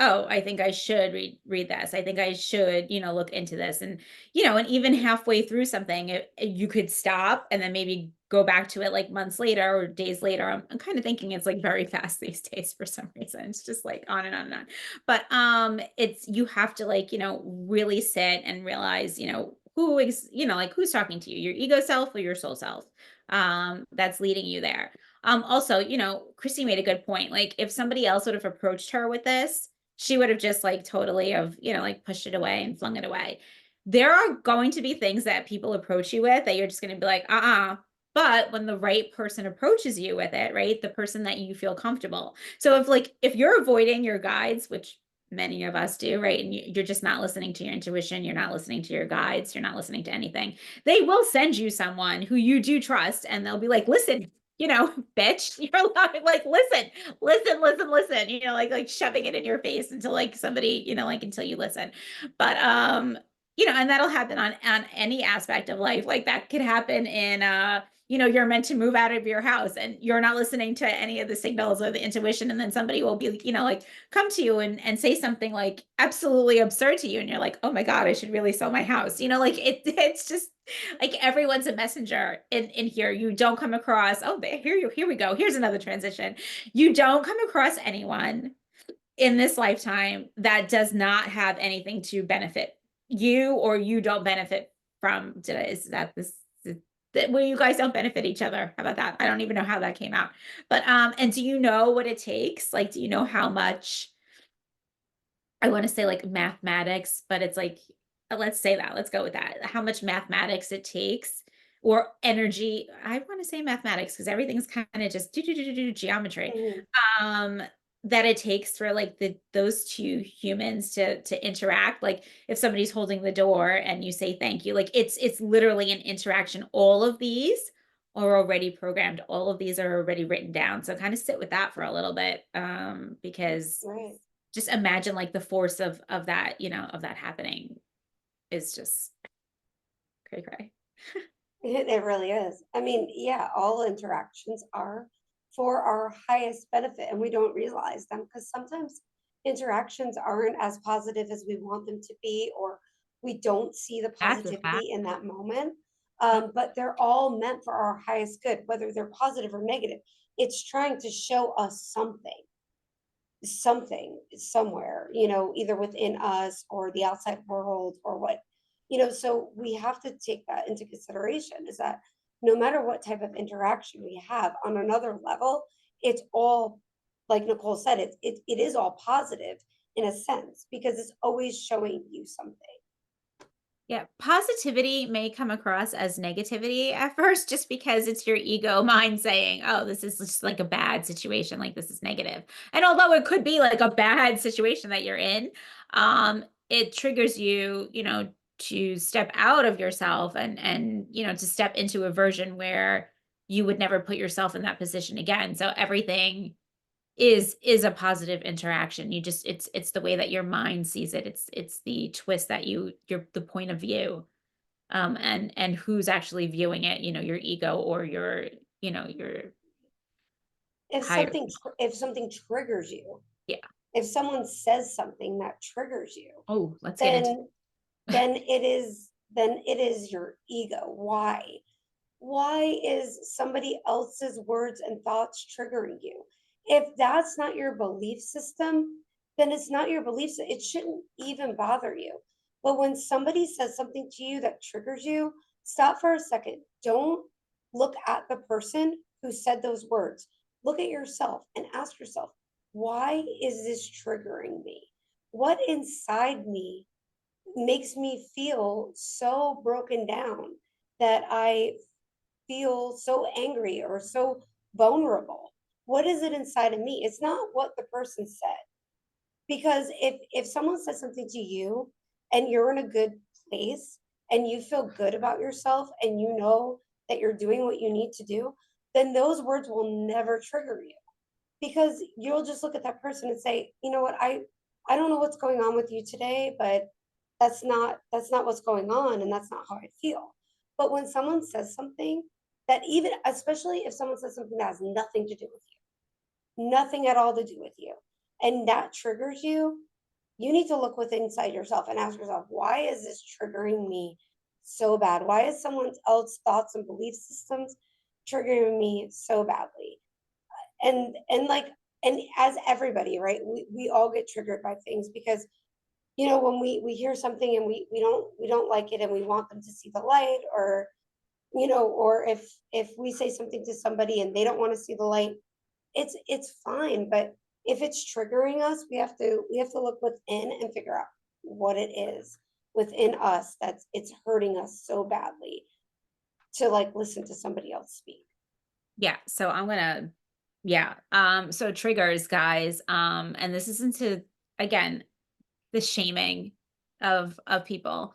Speaker 1: oh, I think I should read this. I think I should, look into this. And, and even halfway through something, you could stop and then maybe go back to it like months later or days later. I'm kind of thinking it's like very fast these days for some reason. It's just like on and on and on. But it's you have to like, really sit and realize, who is, like who's talking to you, your ego self or your soul self that's leading you there. Also, Christy made a good point. Like if somebody else would have approached her with this, she would have just like totally have, like pushed it away and flung it away. There are going to be things that people approach you with that you're just going to be like, but when the right person approaches you with it, right? The person that you feel comfortable. So if you're avoiding your guides, which many of us do, right? And you're just not listening to your intuition, you're not listening to your guides, you're not listening to anything. They will send you someone who you do trust and they'll be like, listen, bitch, you're like, listen, listen, like shoving it in your face until like somebody, like until you listen. But and that'll happen on any aspect of life. Like that could happen in you're meant to move out of your house and you're not listening to any of the signals or the intuition. And then somebody will be, like come to you and say something like absolutely absurd to you. And you're like, oh my God, I should really sell my house. Like it's just like everyone's a messenger in here. You don't come across, oh, here we go. Here's another transition. You don't come across anyone in this lifetime that does not have anything to benefit you or you don't benefit from. Is that this? Where you guys don't benefit each other. How about that? I don't even know how that came out. But and do you know what it takes? Like, do you know how much I want to say like mathematics, but it's like, let's say that, let's go with that. How much mathematics it takes or energy. I want to say mathematics because everything's kind of just do geometry.
Speaker 2: Mhm.
Speaker 1: Um, that it takes for like those two humans to interact. Like if somebody's holding the door and you say thank you, like it's literally an interaction. All of these are already programmed. All of these are already written down. So kind of sit with that for a little bit. Because
Speaker 2: Right.
Speaker 1: just imagine like the force of that, of that happening is just cray cray.
Speaker 2: It really is. I mean, yeah, all interactions are for our highest benefit, and we don't realize them because sometimes interactions aren't as positive as we want them to be, or we don't see the
Speaker 1: That's a fact.
Speaker 2: positivity in that moment. But they're all meant for our highest good, whether they're positive or negative. It's trying to show us something somewhere, either within us or the outside world or what, so we have to take that into consideration is that no matter what type of interaction we have on another level, it's all, like Nicole said, it is all positive in a sense because it's always showing you something.
Speaker 1: Yeah, positivity may come across as negativity at first just because it's your ego mind saying, "Oh, this is just like a bad situation, like this is negative." And although it could be like a bad situation that you're in, it triggers you, to step out of yourself and to step into a version where you would never put yourself in that position again. So everything is a positive interaction. You just it's the way that your mind sees it. It's the twist that your the point of view, and who's actually viewing it, your ego or your
Speaker 2: if
Speaker 1: higher
Speaker 2: something if something triggers you,
Speaker 1: yeah.
Speaker 2: if someone says something that triggers you,
Speaker 1: Oh, let's get into
Speaker 2: then it is then it is your ego. Why? Why is somebody else's words and thoughts triggering you? If that's not your belief system, then it's not your belief system. It shouldn't even bother you. But when somebody says something to you that triggers you, stop for a second. Don't look at the person who said those words. Look at yourself and ask yourself, why is this triggering me? What inside me makes me feel so broken down that I feel so angry or so vulnerable? What is it inside of me? It's not what the person said. Because if someone says something to you and you're in a good place and you feel good about yourself and you know that you're doing what you need to do, then those words will never trigger you, because you'll just look at that person and say, you know what, I don't know what's going on with you today, but that's not what's going on, and that's not how I feel. But when someone says something that, even especially if someone says something that has nothing to do with you, nothing at all to do with you, and that triggers you, you need to look within inside yourself and ask yourself, why is this triggering me so bad? Why is someone else's thoughts and belief systems triggering me so badly? And like, and as everybody, right, we all get triggered by things, because when we hear something and we don't like it and we want them to see the light, or or if we say something to somebody and they don't want to see the light, it's fine. But if it's triggering us, we have to look within and figure out what it is within us that's it's hurting us so badly to like listen to somebody else speak.
Speaker 1: Yeah, so I'm gonna yeah, so triggers, guys, and this isn't to, again, the shaming of people.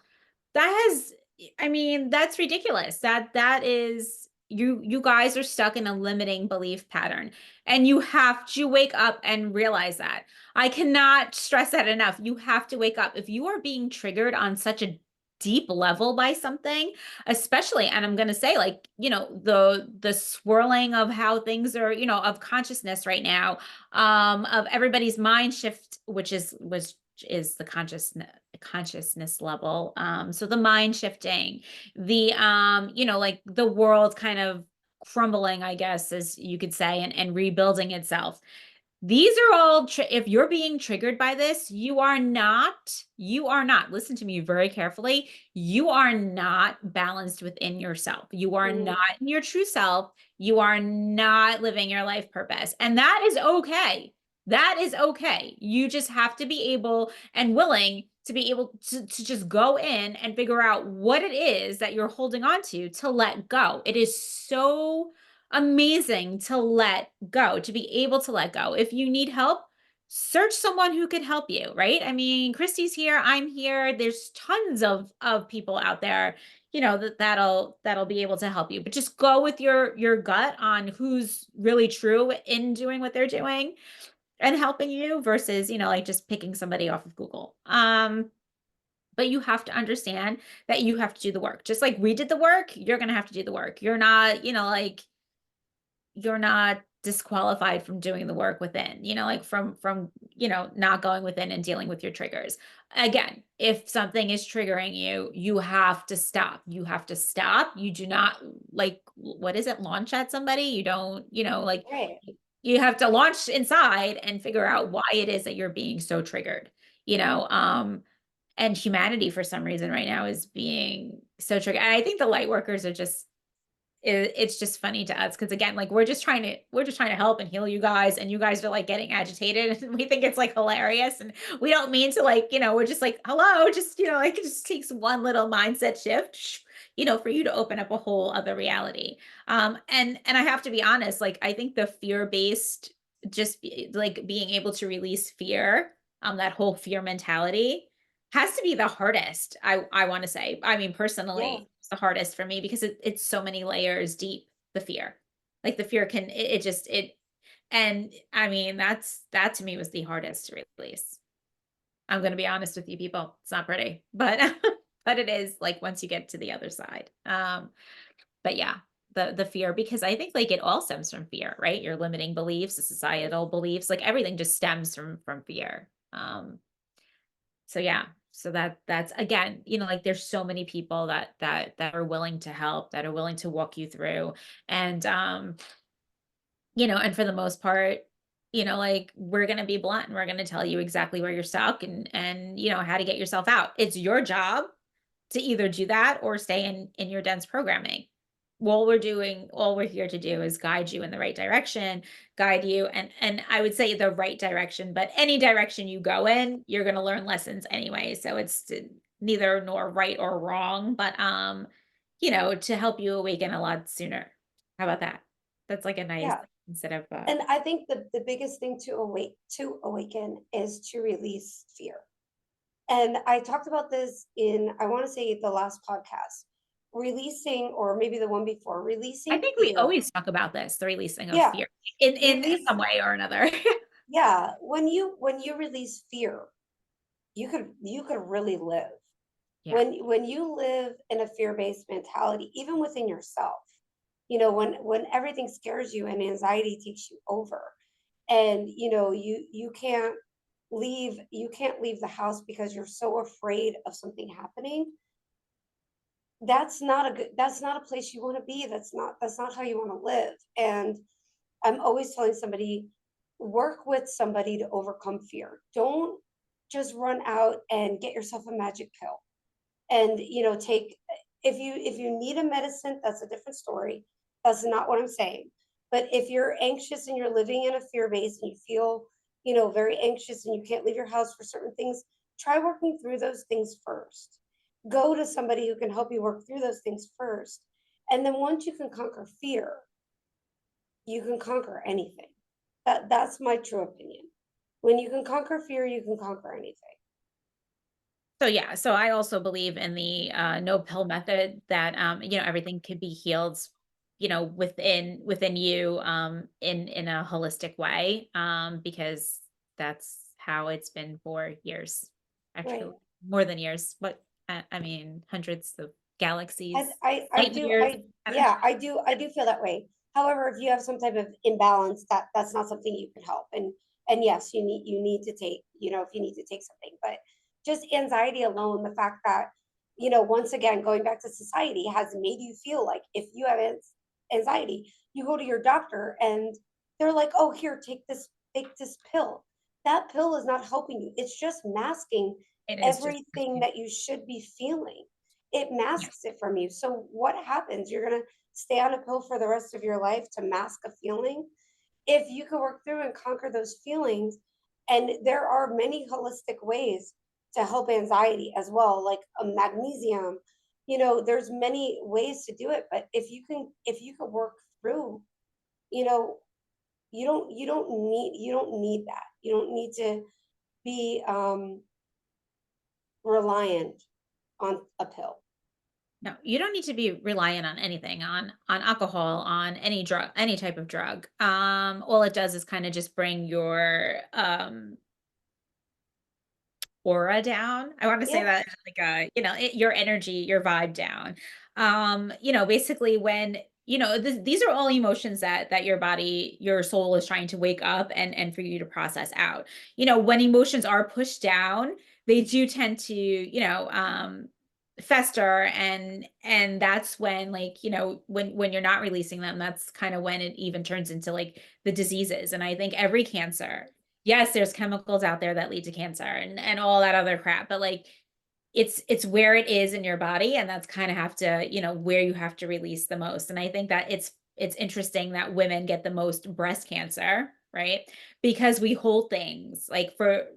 Speaker 1: That has I mean, that's ridiculous. That is you guys are stuck in a limiting belief pattern, and you have to wake up and realize that. I cannot stress that enough. You have to wake up. If you are being triggered on such a deep level by something, especially, and I'm going to say, like, the swirling of how things are, of consciousness right now, of everybody's mind shift, which is the consciousness level, so the mind shifting, the like the world kind of crumbling, I guess, as you could say, and rebuilding itself. These are all if you're being triggered by this, you are not, listen to me very carefully, you are not balanced within yourself. You are not
Speaker 2: Mm,
Speaker 1: in your true self. You are not living your life purpose. And that is okay. That is okay. You just have to be able and willing to be able to just go in and figure out what it is that you're holding on to let go. It is so amazing to let go, to be able to let go. If you need help, search someone who could help you, right? I mean, Christy's here, I'm here. There's tons of people out there, that'll be able to help you. But just go with your gut on who's really true in doing what they're doing and helping you versus, like just picking somebody off of Google. But you have to understand that you have to do the work. Just like we did the work, you're going to have to do the work. You're not, like you're not disqualified from doing the work within, like from not going within and dealing with your triggers. Again, if something is triggering you, you have to stop. You have to stop. You do not, like, what is it, launch at somebody. You don't, like,
Speaker 2: right.
Speaker 1: you have to launch inside and figure out why it is that you're being so triggered, you know and humanity for some reason right now is being so triggered. And I think the light workers are just, it's just funny to us because, again, like, we're just trying to help and heal you guys, and you guys are like getting agitated and we think it's like hilarious, and we don't mean to, like, we're just like, hello, just, like, it just takes one little mindset shift, for you to open up a whole other reality. And I have to be honest, like, I think the fear based, like being able to release fear, that whole fear mentality has to be the hardest, I wanna say. I mean,
Speaker 2: Yeah.
Speaker 1: personally, it's the hardest for me because it's so many layers deep, the fear. Like, the fear can it just it and, I mean, that to me was the hardest to release. I'm gonna be honest with you people, it's not pretty, but but it is, like, once you get to the other side. But yeah, the fear, because I think, like, it all stems from fear, right? Your limiting beliefs, the societal beliefs, like, everything just stems from fear. So yeah. So that's again, like there's so many people that are willing to help, that are willing to walk you through. And and for the most part, like we're gonna be blunt and we're gonna tell you exactly where you're stuck and how to get yourself out. It's your job to either do that or stay in your dense programming. All we're here to do is guide you in the right direction, guide you and I would say the right direction, but any direction you go in, you're going to learn lessons anyway. So it's neither nor right or wrong, but to help you awaken a lot sooner. How about that? That's like a nice
Speaker 2: Yeah.
Speaker 1: instead of
Speaker 2: And I think the biggest thing to awaken is to release fear. And I talked about this in, I want to say, the last podcast, releasing, or maybe the one before,
Speaker 1: I
Speaker 2: releasing
Speaker 1: think we
Speaker 2: fear.
Speaker 1: always talk about this, the releasing of
Speaker 2: Yeah,
Speaker 1: fear in
Speaker 2: release.
Speaker 1: some way or another.
Speaker 2: Yeah, when you release fear, you could really live.
Speaker 1: Yeah.
Speaker 2: When you live in a fear-based mentality, even within yourself, when everything scares you and anxiety takes you over, and you can't leave the house because you're so afraid of something happening. That's not a place you want to be. That's not how you want to live. And I'm always telling somebody, work with somebody to overcome fear. Don't just run out and get yourself a magic pill and take. If you need a medicine, that's a different story. That's not what I'm saying. But if you're anxious and you're living in a fear base and you feel very anxious and you can't leave your house for certain things, try working through those things first. Go to somebody who can help you work through those things first. And then once you can conquer fear, you can conquer anything. That's my true opinion. When you can conquer fear, you can conquer anything.
Speaker 1: So yeah, so I also believe in the no pill method that everything could be healed, within you in a holistic way because that's how it's been for years. Actually,
Speaker 2: Right.
Speaker 1: more than years. But I mean hundreds of
Speaker 2: I
Speaker 1: galaxies,
Speaker 2: I
Speaker 1: light
Speaker 2: do
Speaker 1: years.
Speaker 2: I yeah, I do feel that way. However, if you have some type of imbalance, that's not something you can help. And yes, you need to take, if you need to take something, but just anxiety alone, the fact that, once again, going back to society has made you feel like if you have anxiety, you go to your doctor and they're like, "Oh, here, take this pill." That pill is not helping you. It's just masking
Speaker 1: It is just
Speaker 2: everything that you should be feeling. It
Speaker 1: yeah.
Speaker 2: masks it from you. So what happens? You're going to stay on a pill for the rest of your life to mask a feeling? If you can work through and conquer those feelings, and there are many holistic ways to help anxiety as well, like a magnesium, there's many ways to do it. But if you can work through, you know, you don't need that. You don't need to be reliant on a pill.
Speaker 1: No, you don't need to be reliant on anything, on alcohol, on any drug, any type of drug. All it does is kind of just bring your aura down. I want to say
Speaker 2: Yeah.
Speaker 1: that like your energy, your vibe down. Basically when these are all emotions that your body, your soul is trying to wake up and for you to process out. When emotions are pushed down, they do tend to, fester and that's when like when you're not releasing them, that's kind of when it even turns into like the diseases. And I think every cancer, yes, there's chemicals out there that lead to cancer and all that other crap, but like it's where it is in your body and that's kind of have to, where you have to release the most. And I think that it's interesting that women get the most breast cancer, right? Because we hold things like for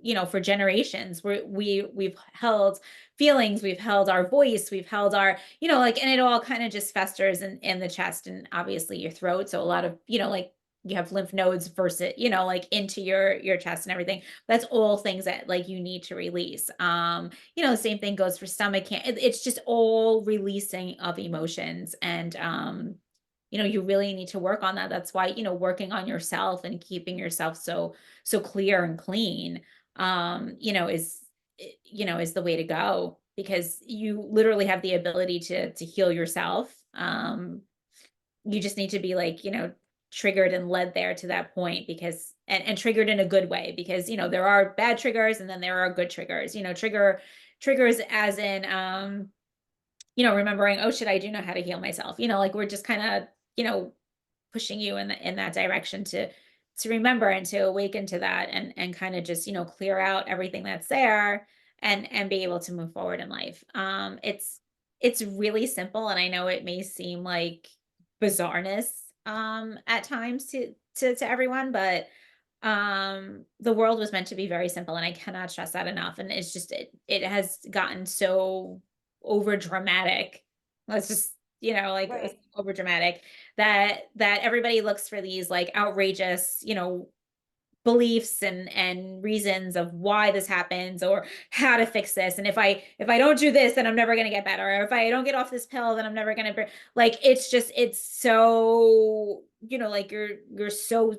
Speaker 1: generations. We've held feelings, we've held our voice, we've held our, like and it all kind of just festers in the chest and obviously your throat. So a lot of, like you have lymph nodes versus, like into your chest and everything. That's all things that like you need to release. The same thing goes for stomach can it's just all releasing of emotions and you really need to work on that. That's why, working on yourself and keeping yourself so clear and clean is the way to go because you literally have the ability to heal yourself. You just need to be like, triggered and led there to that point, because and triggered in a good way, because there are bad triggers and then there are good triggers. Triggers as in remembering, oh shit, I do know how to heal myself. Like we're just kind of, pushing you in that direction to remember and to awaken to that, and kind of just, clear out everything that's there, and be able to move forward in life. It's really simple, and I know it may seem like bizarreness at times to everyone, but the world was meant to be very simple, and I cannot stress that enough. And it's just it has gotten so over dramatic. Let's just, like,
Speaker 2: Right.
Speaker 1: over dramatic, that everybody looks for these like outrageous, beliefs and reasons of why this happens, or how to fix this. And if I don't do this, then I'm never going to get better. Or if I don't get off this pill, then I'm never going to, like, it's so, like you're so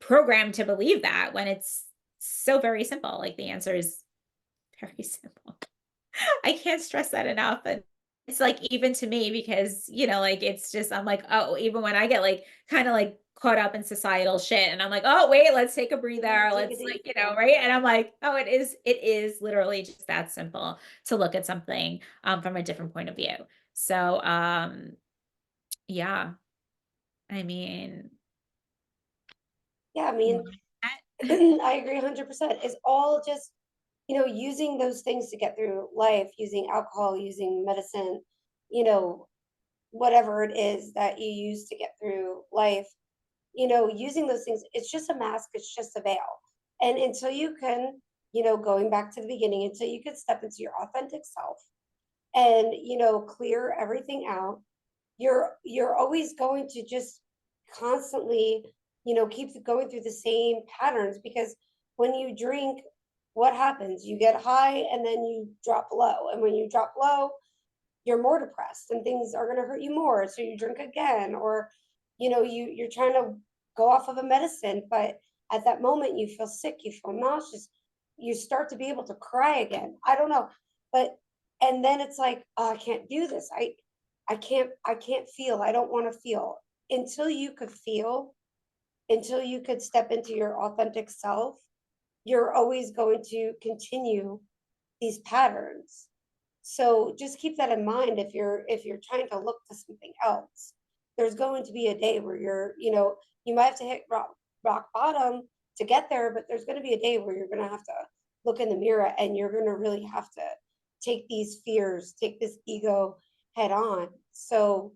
Speaker 1: programmed to believe that, when it's so very simple. Like, the answer is very simple. I can't stress that enough. And it's like, even to me, because, like, it's just, I'm like, oh, even when I get like kind of like caught up in societal shit, and I'm like, oh, wait, let's take a breather.
Speaker 2: Take a
Speaker 1: Let's,
Speaker 2: deep
Speaker 1: like,
Speaker 2: breath.
Speaker 1: right. And I'm like, oh, it is literally just that simple to look at something from a different point of view. So, yeah, I mean,
Speaker 2: Yeah, I mean,
Speaker 1: that-
Speaker 2: I agree 100%. It's all just, using those things to get through life, using alcohol, using medicine, you know, whatever it is that you use to get through life, using those things, it's just a mask, it's just a veil. And until you can, going back to the beginning, until you can step into your authentic self and, clear everything out, you're always going to just constantly, keep going through the same patterns, because when you drink, what happens? You get high and then you drop low. And when you drop low, you're more depressed and things are going to hurt you more, so you drink again. Or you're trying to go off of a medicine, but at that moment you feel sick, you feel nauseous, you start to be able to cry again. I don't know, but and then it's like, oh, I can't do this. I can't feel. I don't want to feel. Until you could feel, until you could step into your authentic self, you're always going to continue these patterns. So just keep that in mind. If you're trying to look to something else, there's going to be a day where you might have to hit rock bottom to get there, but there's going to be a day where you're going to have to look in the mirror, and you're going to really have to take these fears, take this ego head on. So,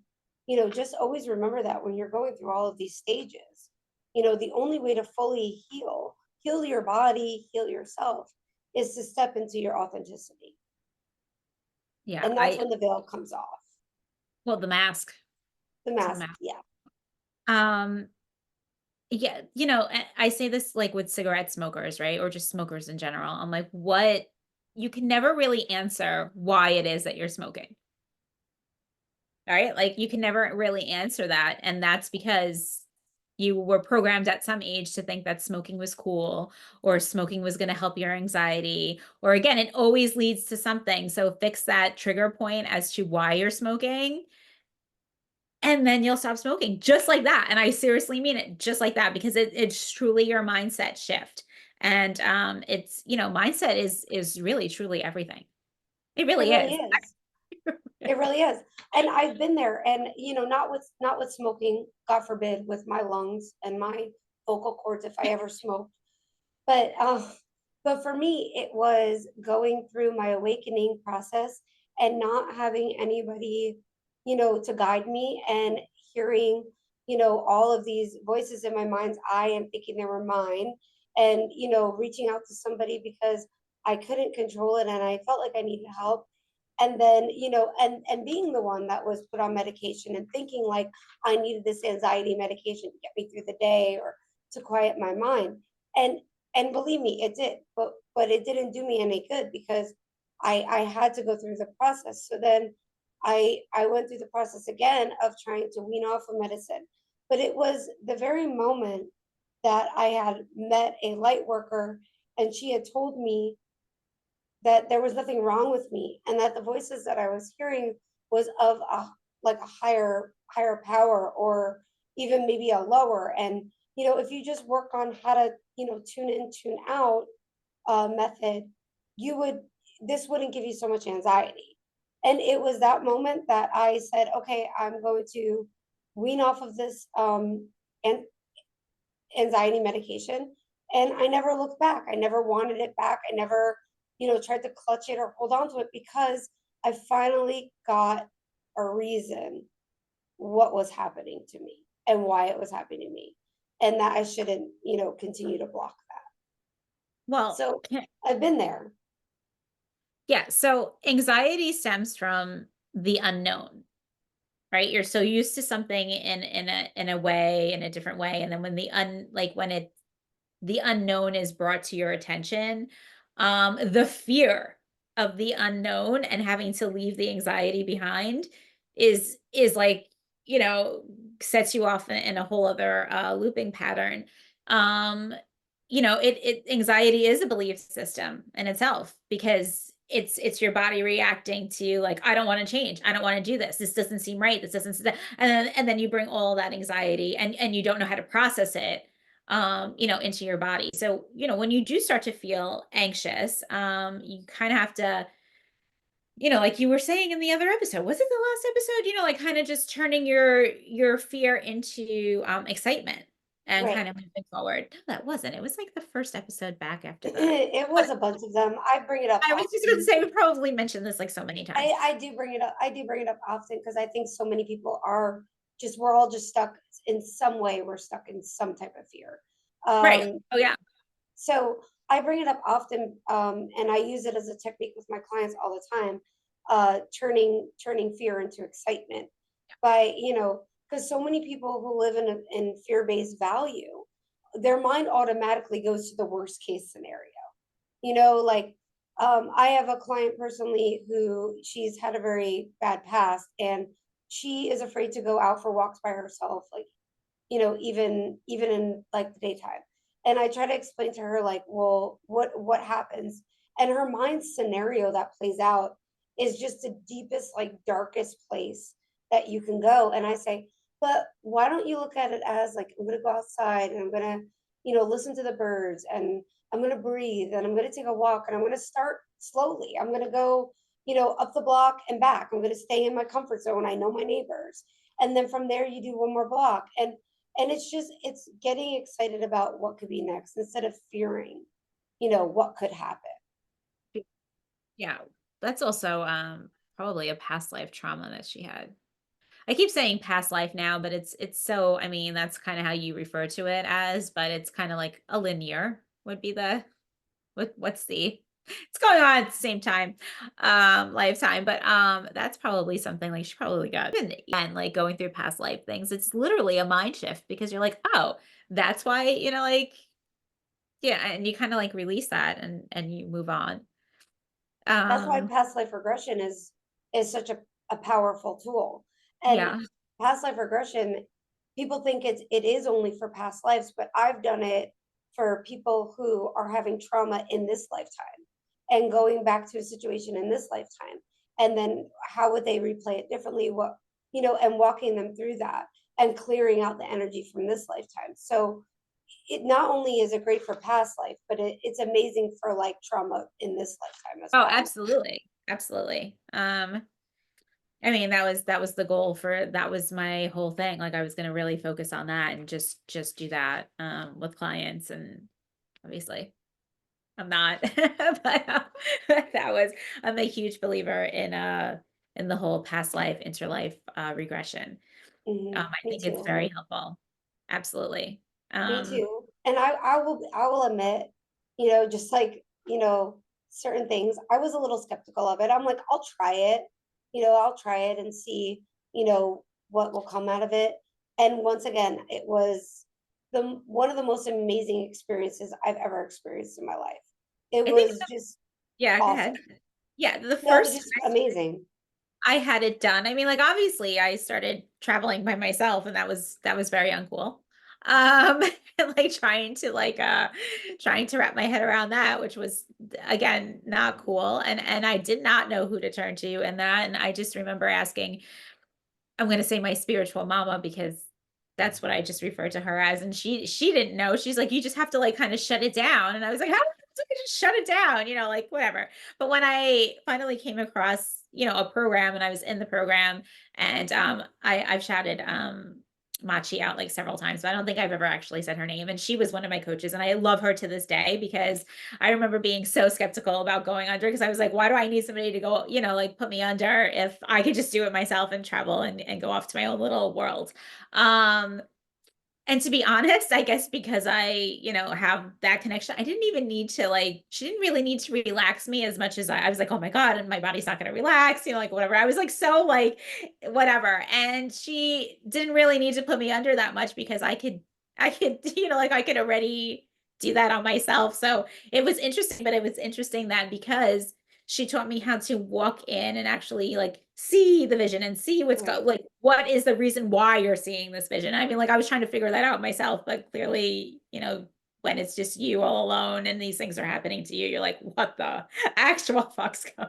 Speaker 2: just always remember that when you're going through all of these stages, the only way to fully heal your body, heal yourself, is to step into your authenticity.
Speaker 1: yeah,
Speaker 2: And that's when the veil comes off.
Speaker 1: well, the mask.
Speaker 2: The
Speaker 1: It's the
Speaker 2: mask,
Speaker 1: mask.
Speaker 2: yeah.
Speaker 1: Um, yeah, I say this like with cigarette smokers, right? Or just smokers in general. I'm like, what? You can never really answer why it is that you're smoking, right? Like, you can never really answer that. And that's because you were programmed at some age to think that smoking was cool, or smoking was going to help your anxiety. Or again, it always leads to something. So fix that trigger point as to why you're smoking, and then you'll stop smoking just like that. And I seriously mean it, just like that, because it's truly your mindset shift. And it's, mindset is really truly everything. It
Speaker 2: It
Speaker 1: really
Speaker 2: really
Speaker 1: is.
Speaker 2: is. It really is. And I've been there, and not with smoking, God forbid, with my lungs and my vocal cords if I ever smoked. But but for me, it was going through my awakening process and not having anybody, to guide me, and hearing, all of these voices in my mind's eye and thinking they were mine, and reaching out to somebody because I couldn't control it and I felt like I needed help. And then, and being the one that was put on medication and thinking like I needed this anxiety medication to get me through the day or to quiet my mind. And and believe me, it did, but it didn't do me any good, because I had to go through the process. So then I went through the process again of trying to wean off of medicine. But it was the very moment that I had met a light worker, and she had told me that there was nothing wrong with me, and that the voices that I was hearing was of a, like a higher power, or even maybe a lower. And, if you just work on how to, tune in, tune out method, you would, this wouldn't give you so much anxiety. And it was that moment that I said, okay, I'm going to wean off of this and anxiety medication. And I never looked back. I never wanted it back. I never, tried to clutch it or hold on to it, because I finally got a reason what was happening to me and why it was happening to me, and that I shouldn't, continue to block that.
Speaker 1: Well,
Speaker 2: So I've been there.
Speaker 1: yeah, so anxiety stems from the unknown, right? You're so used to something in a way, in a different way, and then when the unknown is brought to your attention, the fear of the unknown and having to leave the anxiety behind is like, you know, sets you off in a whole other looping pattern. Um, it anxiety is a belief system in itself because it's your body reacting to like, I don't want to change, I don't want to do this, this doesn't seem right, this doesn't and then you bring all that anxiety and you don't know how to process it into your body. So, when you do start to feel anxious, you kind of have to, like you were saying in the other episode, was it the last episode? Like kind of just turning your fear into excitement and
Speaker 2: Right.
Speaker 1: kind of moving forward. No, that wasn't. It was like the first episode back after that.
Speaker 2: It
Speaker 1: But
Speaker 2: was a bunch of them. I bring it up
Speaker 1: I was just going to
Speaker 2: often.
Speaker 1: say we probably mentioned this like so many times.
Speaker 2: I do bring it up. I do bring it up often because I think so many people are just, we're all just stuck in some way. We're stuck in some type of fear.
Speaker 1: Right.
Speaker 2: Um,
Speaker 1: Oh yeah.
Speaker 2: so I bring it up often, and I use it as a technique with my clients all the time, turning fear into excitement by, because so many people who live in fear-based value, their mind automatically goes to the worst case scenario. Like, I have a client personally who she's had a very bad past, and she is afraid to go out for walks by herself, like, even in like the daytime. And I try to explain to her, like, well, what happens? And her mind scenario that plays out is just the deepest, like darkest place that you can go. And I say, but why don't you look at it as like, I'm gonna go outside and I'm gonna, listen to the birds, and I'm gonna breathe, and I'm gonna take a walk, and I'm gonna start slowly. I'm gonna go, up the block and back. I'm gonna stay in my comfort zone. I know my neighbors. And then from there you do one more block. And it's getting excited about what could be next instead of fearing, what could happen.
Speaker 1: Yeah. That's also probably a past life trauma that she had. I keep saying past life now, but it's so, I mean, that's kind of how you refer to it as, but it's kind of like a linear would be what's the it's going on at the same time, lifetime. But that's probably something like she probably got and like going through past life things. It's literally a mind shift because you're like, oh, that's why, like, yeah, and you kind of like release that and you move on.
Speaker 2: That's why
Speaker 1: Um,
Speaker 2: past life regression is such a powerful tool. And
Speaker 1: yeah.
Speaker 2: past life regression, people think it is only for past lives, but I've done it for people who are having trauma in this lifetime and going back to a situation in this lifetime. And then how would they replay it differently? And walking them through that and clearing out the energy from this lifetime. So it not only is it great for past life, but it's amazing for like trauma in this lifetime as
Speaker 1: Oh,
Speaker 2: well.
Speaker 1: absolutely. Absolutely. I mean, that was the goal for that was my whole thing. Like I was going to really focus on that and just do that with clients and obviously I'm not but that was I'm a huge believer in the whole past life interlife regression. I
Speaker 2: Me
Speaker 1: think it's
Speaker 2: too.
Speaker 1: very helpful. Absolutely.
Speaker 2: Me
Speaker 1: Um
Speaker 2: too. And I will admit, just like, certain things, I was a little skeptical of it. I'm like, I'll try it. I'll try it and see, what will come out of it. And once again, it was the one of the most amazing experiences I've ever experienced in my life. It
Speaker 1: I think
Speaker 2: was just
Speaker 1: yeah, go ahead.
Speaker 2: awesome.
Speaker 1: Yeah, the
Speaker 2: No,
Speaker 1: first
Speaker 2: just amazing.
Speaker 1: I had it done. I mean, like, obviously, I started traveling by myself, and that was very uncool. And, like, trying to wrap my head around that, which was, again, not cool, and I did not know who to turn to, and I just remember asking I'm gonna say my spiritual mama because That's what I just referred to her as, and she didn't know. She's like, "You just have to, like, kinda shut it down," and I was like, "How am I supposed to just shut it down?" Like, whatever. But when I finally came across, a program, and I was in the program, and, I've shouted, Machi out, like, several times, but I don't think I've ever actually said her name, and she was one of my coaches, and I love her to this day because I remember being so skeptical about going under because I was like, "Why do I need somebody to go, like, put me under if I could just do it myself and travel and go off to my own little world?" Um, and to be honest, I guess because I, have that connection, I didn't even need to she didn't really need to relax me as much as I was like, oh my God, and my body's not going to relax, like whatever. I was like, so like, whatever. And she didn't really need to put me under that much because I could, like I could already do that on myself. So it was interesting, but it was interesting that because she taught me how to walk in and actually like see the vision and see
Speaker 2: Right.
Speaker 1: like what is the reason why you're seeing this vision. I mean, like I was trying to figure that out myself, but clearly, when it's just you all alone and these things are happening to you, you're like, what the actual fuck's going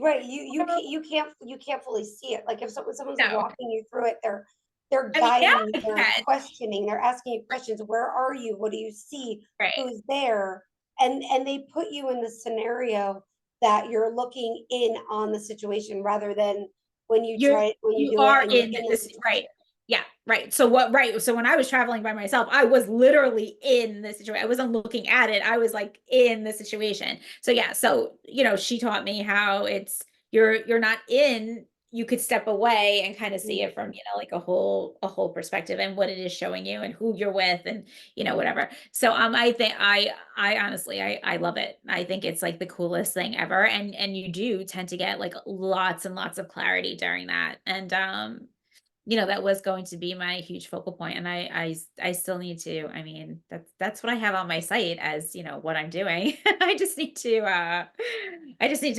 Speaker 2: Right, you
Speaker 1: on?
Speaker 2: can't you can't fully see it. Like if someone's
Speaker 1: No.
Speaker 2: walking you through it, they're
Speaker 1: I mean, now
Speaker 2: guiding you,
Speaker 1: I
Speaker 2: they're
Speaker 1: can.
Speaker 2: questioning, they're asking you questions. Where are you? What do you see?
Speaker 1: Right.
Speaker 2: Who's there? And they put you in the scenario that you're looking in on the situation rather than when you
Speaker 1: You
Speaker 2: do it
Speaker 1: are
Speaker 2: and you're
Speaker 1: in
Speaker 2: in the
Speaker 1: this, right.
Speaker 2: situation.
Speaker 1: Yeah, right. So what right, so when I was traveling by myself, I was literally in the situation. I wasn't looking at it. I was like in the situation. So yeah, so she taught me how it's you're not in, you could step away and kind of see it from, like a whole perspective and what it is showing you and who you're with and whatever. So I think I honestly I love it. I think it's like the coolest thing ever. And you do tend to get like lots and lots of clarity during that. And that was going to be my huge focal point, and I still need to. I mean, that's what I have on my site as, what I'm doing. I just need to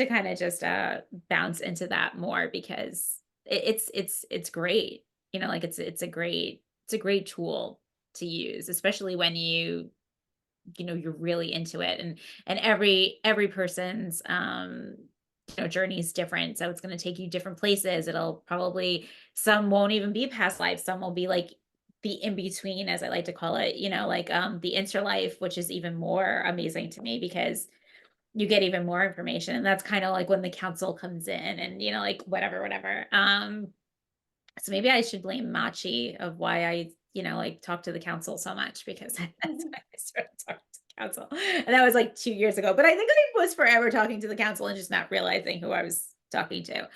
Speaker 1: kind of just bounce into that more because it's great. Like it's a great tool to use, especially when you're really into it, and every person's journey is different, so it's going to take you different places. It'll probably, some won't even be past lives, some will be like the in between, as I like to call it, like the interlife, which is even more amazing to me because you get even more information, and that's kind of like when the council comes in and like whatever. So maybe I should blame Machi of why I, like talk to the council so much because that's why I started talking to the council. And that was like 2 years ago. But I think I was forever talking to the council and just not realizing who I was talking to.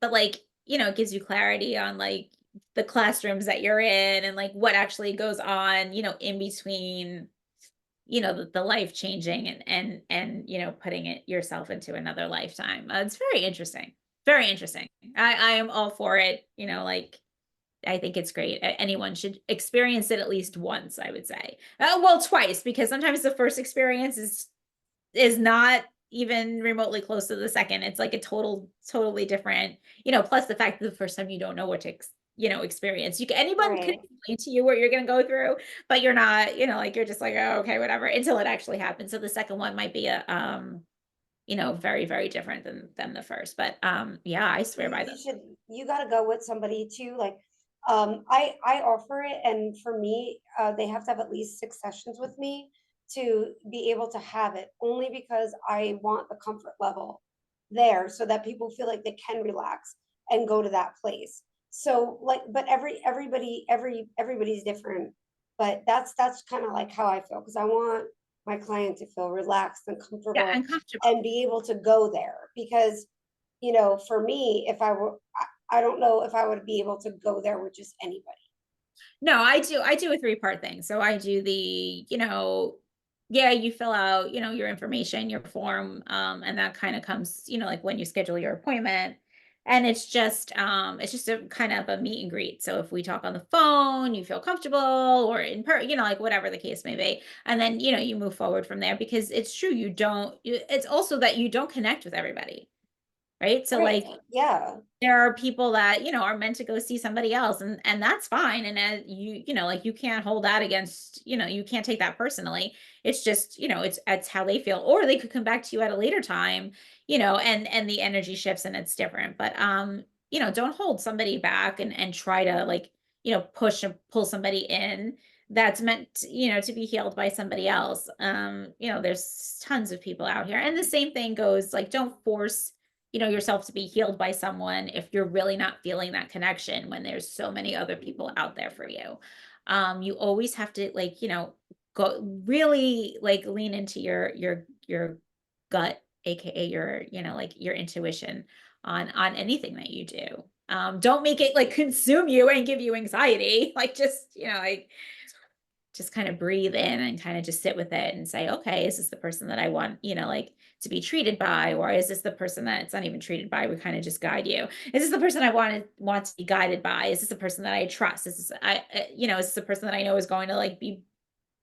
Speaker 1: But like, it gives you clarity on like the classrooms that you're in and like what actually goes on, in between, the life changing and putting it yourself into another lifetime. It's very interesting. Very interesting. I am all for it. Like I think it's great. Anyone should experience it at least once, I would say. Well, twice, because sometimes the first experience is not even remotely close to the second. It's like a totally different, plus the fact that the first time you don't know what to experience. Anyone can
Speaker 2: Right.
Speaker 1: explain to you what you're going to go through, but you're not, like you're just like, oh, okay, whatever, until it actually happens. So the second one might be very, very different than the first. But yeah, I swear by them.
Speaker 2: You got to go with somebody too. Like I offer it, and for me they have to have at least 6 sessions with me to be able to have it, only because I want the comfort level there so that people feel like they can relax and go to that place. So like, but everybody's different, but that's kind of like how I feel, because I want my client to feel relaxed and
Speaker 1: Yeah,
Speaker 2: comfortable
Speaker 1: uncomfortable.
Speaker 2: and be able to go there. Because for me, if I were, I don't know if I would be able to go there with just anybody.
Speaker 1: No, I do a three-part thing. So I do yeah, you fill out, your information, your form, and that kind of comes, like when you schedule your appointment. And it's just a kind of a meet and greet. So if we talk on the phone, you feel comfortable or like whatever the case may be. And then, you move forward from there because it's true, it's also that you don't connect with everybody. Right. So
Speaker 2: Right.
Speaker 1: like
Speaker 2: Yeah.
Speaker 1: there are people that, are meant to go see somebody else and that's fine. And like you can't hold that against, you can't take that personally. It's just, it's how they feel. Or they could come back to you at a later time, and the energy shifts and it's different. But don't hold somebody back and try to like push and pull somebody in that's meant to be healed by somebody else. There's tons of people out here. And the same thing goes, like, don't force, yourself to be healed by someone if you're really not feeling that connection when there's so many other people out there for you. You always have to, like, go really, like, lean into your gut, aka your, like, your intuition on anything that you do. Don't make it like consume you and give you anxiety. Like, just, like, just kind of breathe in and kind of just sit with it and say, okay, is this the person that I want, like, to be treated by? Or is this the person that it's not even treated by? We kind of just guide you. Is this the person I want to be guided by? Is this the person that I trust? Is this the person that I know is going to, like, be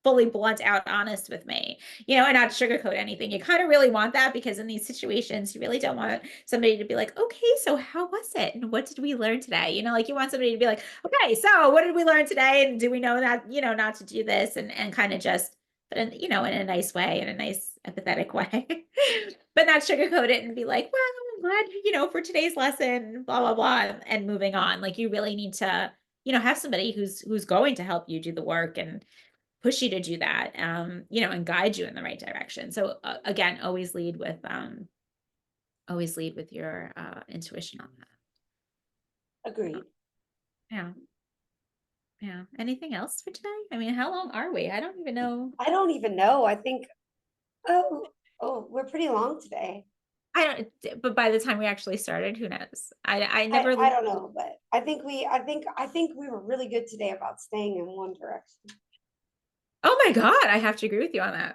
Speaker 1: fully blunt out honest with me, and not sugarcoat anything. You kind of really want that, because in these situations, you really don't want somebody to be like, okay, so how was it? And what did we learn today? Like, you want somebody to be like, okay, so what did we learn today? And do we know that, not to do this, and kind of just, but in a nice way, in a nice, empathetic way, but not sugarcoat it and be like, well, I'm glad, for today's lesson, blah, blah, blah, and moving on. Like, you really need to, have somebody who's going to help you do the work and push you to do that, and guide you in the right direction. So, again, always lead with your intuition on that.
Speaker 2: Agreed.
Speaker 1: Yeah. Yeah. Anything else for today? I mean, how long are we? I don't even know.
Speaker 2: I don't even know. I think, we're pretty long today.
Speaker 1: But by the time we actually started, who knows? I
Speaker 2: I,
Speaker 1: never.
Speaker 2: I don't know, but I think we were really good today about staying in one direction.
Speaker 1: Oh my God, I have to agree with you on that.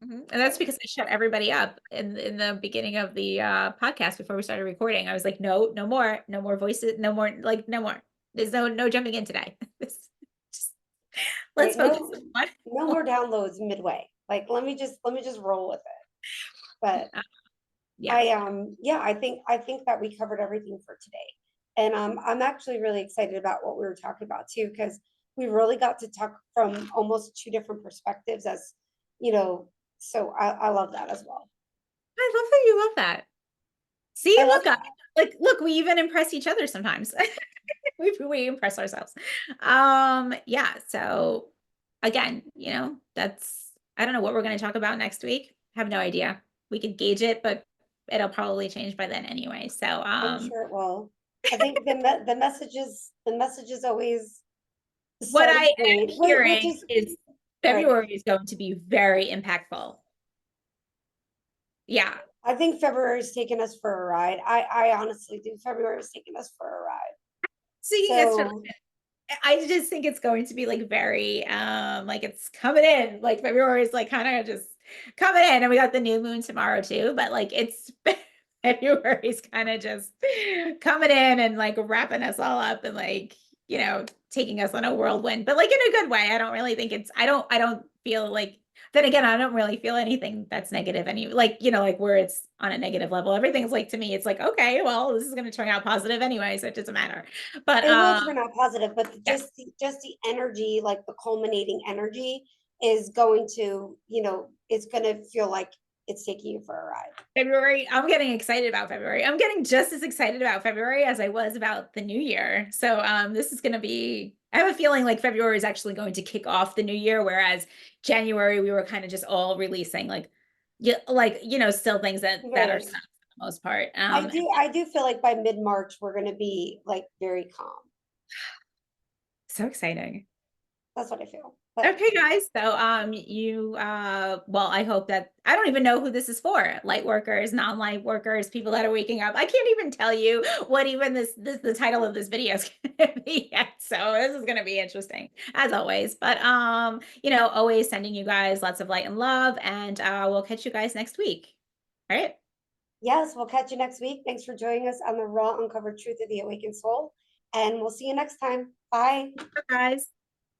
Speaker 1: And that's
Speaker 2: So
Speaker 1: because I shut everybody up in the beginning of the podcast before we started recording. I was like, no, no more voices, no more, like, no more. There's no jumping in today. Just, let's
Speaker 2: right,
Speaker 1: focus
Speaker 2: no,
Speaker 1: on
Speaker 2: no
Speaker 1: one.
Speaker 2: more downloads midway. Like, let me just roll with it. But
Speaker 1: Uh, yeah.
Speaker 2: I think that we covered everything for today. And I'm actually really excited about what we were talking about too, because we really got to talk from almost two different perspectives as you know, so I love that as well.
Speaker 1: I love that you love that. See,
Speaker 2: I love
Speaker 1: look, look, we even impress each other sometimes. We impress ourselves. Yeah. So again, I don't know what we're going to talk about next week. Have no idea. We could gauge it, but it'll probably change by then anyway. So,
Speaker 2: I'm sure it will. I think the message is always the
Speaker 1: what I
Speaker 2: starting
Speaker 1: am
Speaker 2: point, which
Speaker 1: hearing
Speaker 2: is
Speaker 1: is
Speaker 2: right.
Speaker 1: February is going to be very impactful. Yeah.
Speaker 2: I think February is taking us for a ride. I honestly do. February is taking us for a ride.
Speaker 1: Seeing it's
Speaker 2: So
Speaker 1: I just think it's going to be, like, very like, it's coming in. Like, February is, like, kind of just coming in, and we got the new moon tomorrow too, but, like, it's February's kind of just coming in and, like, wrapping us all up and, like, taking us on a whirlwind, but, like, in a good way. I don't feel like, then again, I don't really feel anything that's negative, like, like, where it's on a negative level. Everything's, like, to me, it's like, okay, well, this is going to turn out positive anyway, so it doesn't matter. But
Speaker 2: it will turn out positive, but
Speaker 1: yeah.
Speaker 2: just the energy, like the culminating energy, is going to, it's going to feel like it's taking you for a ride.
Speaker 1: February, I'm getting excited about February. I'm getting just as excited about February as I was about the new year. So, this is going to be, I have a feeling like February is actually going to kick off the new year, whereas January we were kind of just all releasing, like, yeah, like, still things that are
Speaker 2: Right.
Speaker 1: stuff for the most part.
Speaker 2: I do feel like by mid-March we're going to be like very calm.
Speaker 1: So exciting.
Speaker 2: That's what I feel. But
Speaker 1: Okay, guys. So, well, I hope that, I don't even know who this is for. Light workers, non-light workers, people that are waking up. I can't even tell you what even the title of this video is going to be yet. So this is going to be interesting as always. But, always sending you guys lots of light and love, and we'll catch you guys next week. All right.
Speaker 2: yes, we'll catch you next week. Thanks for joining us on the raw uncovered truth of the awakened soul. And we'll see you next time. Bye.
Speaker 1: Bye, guys.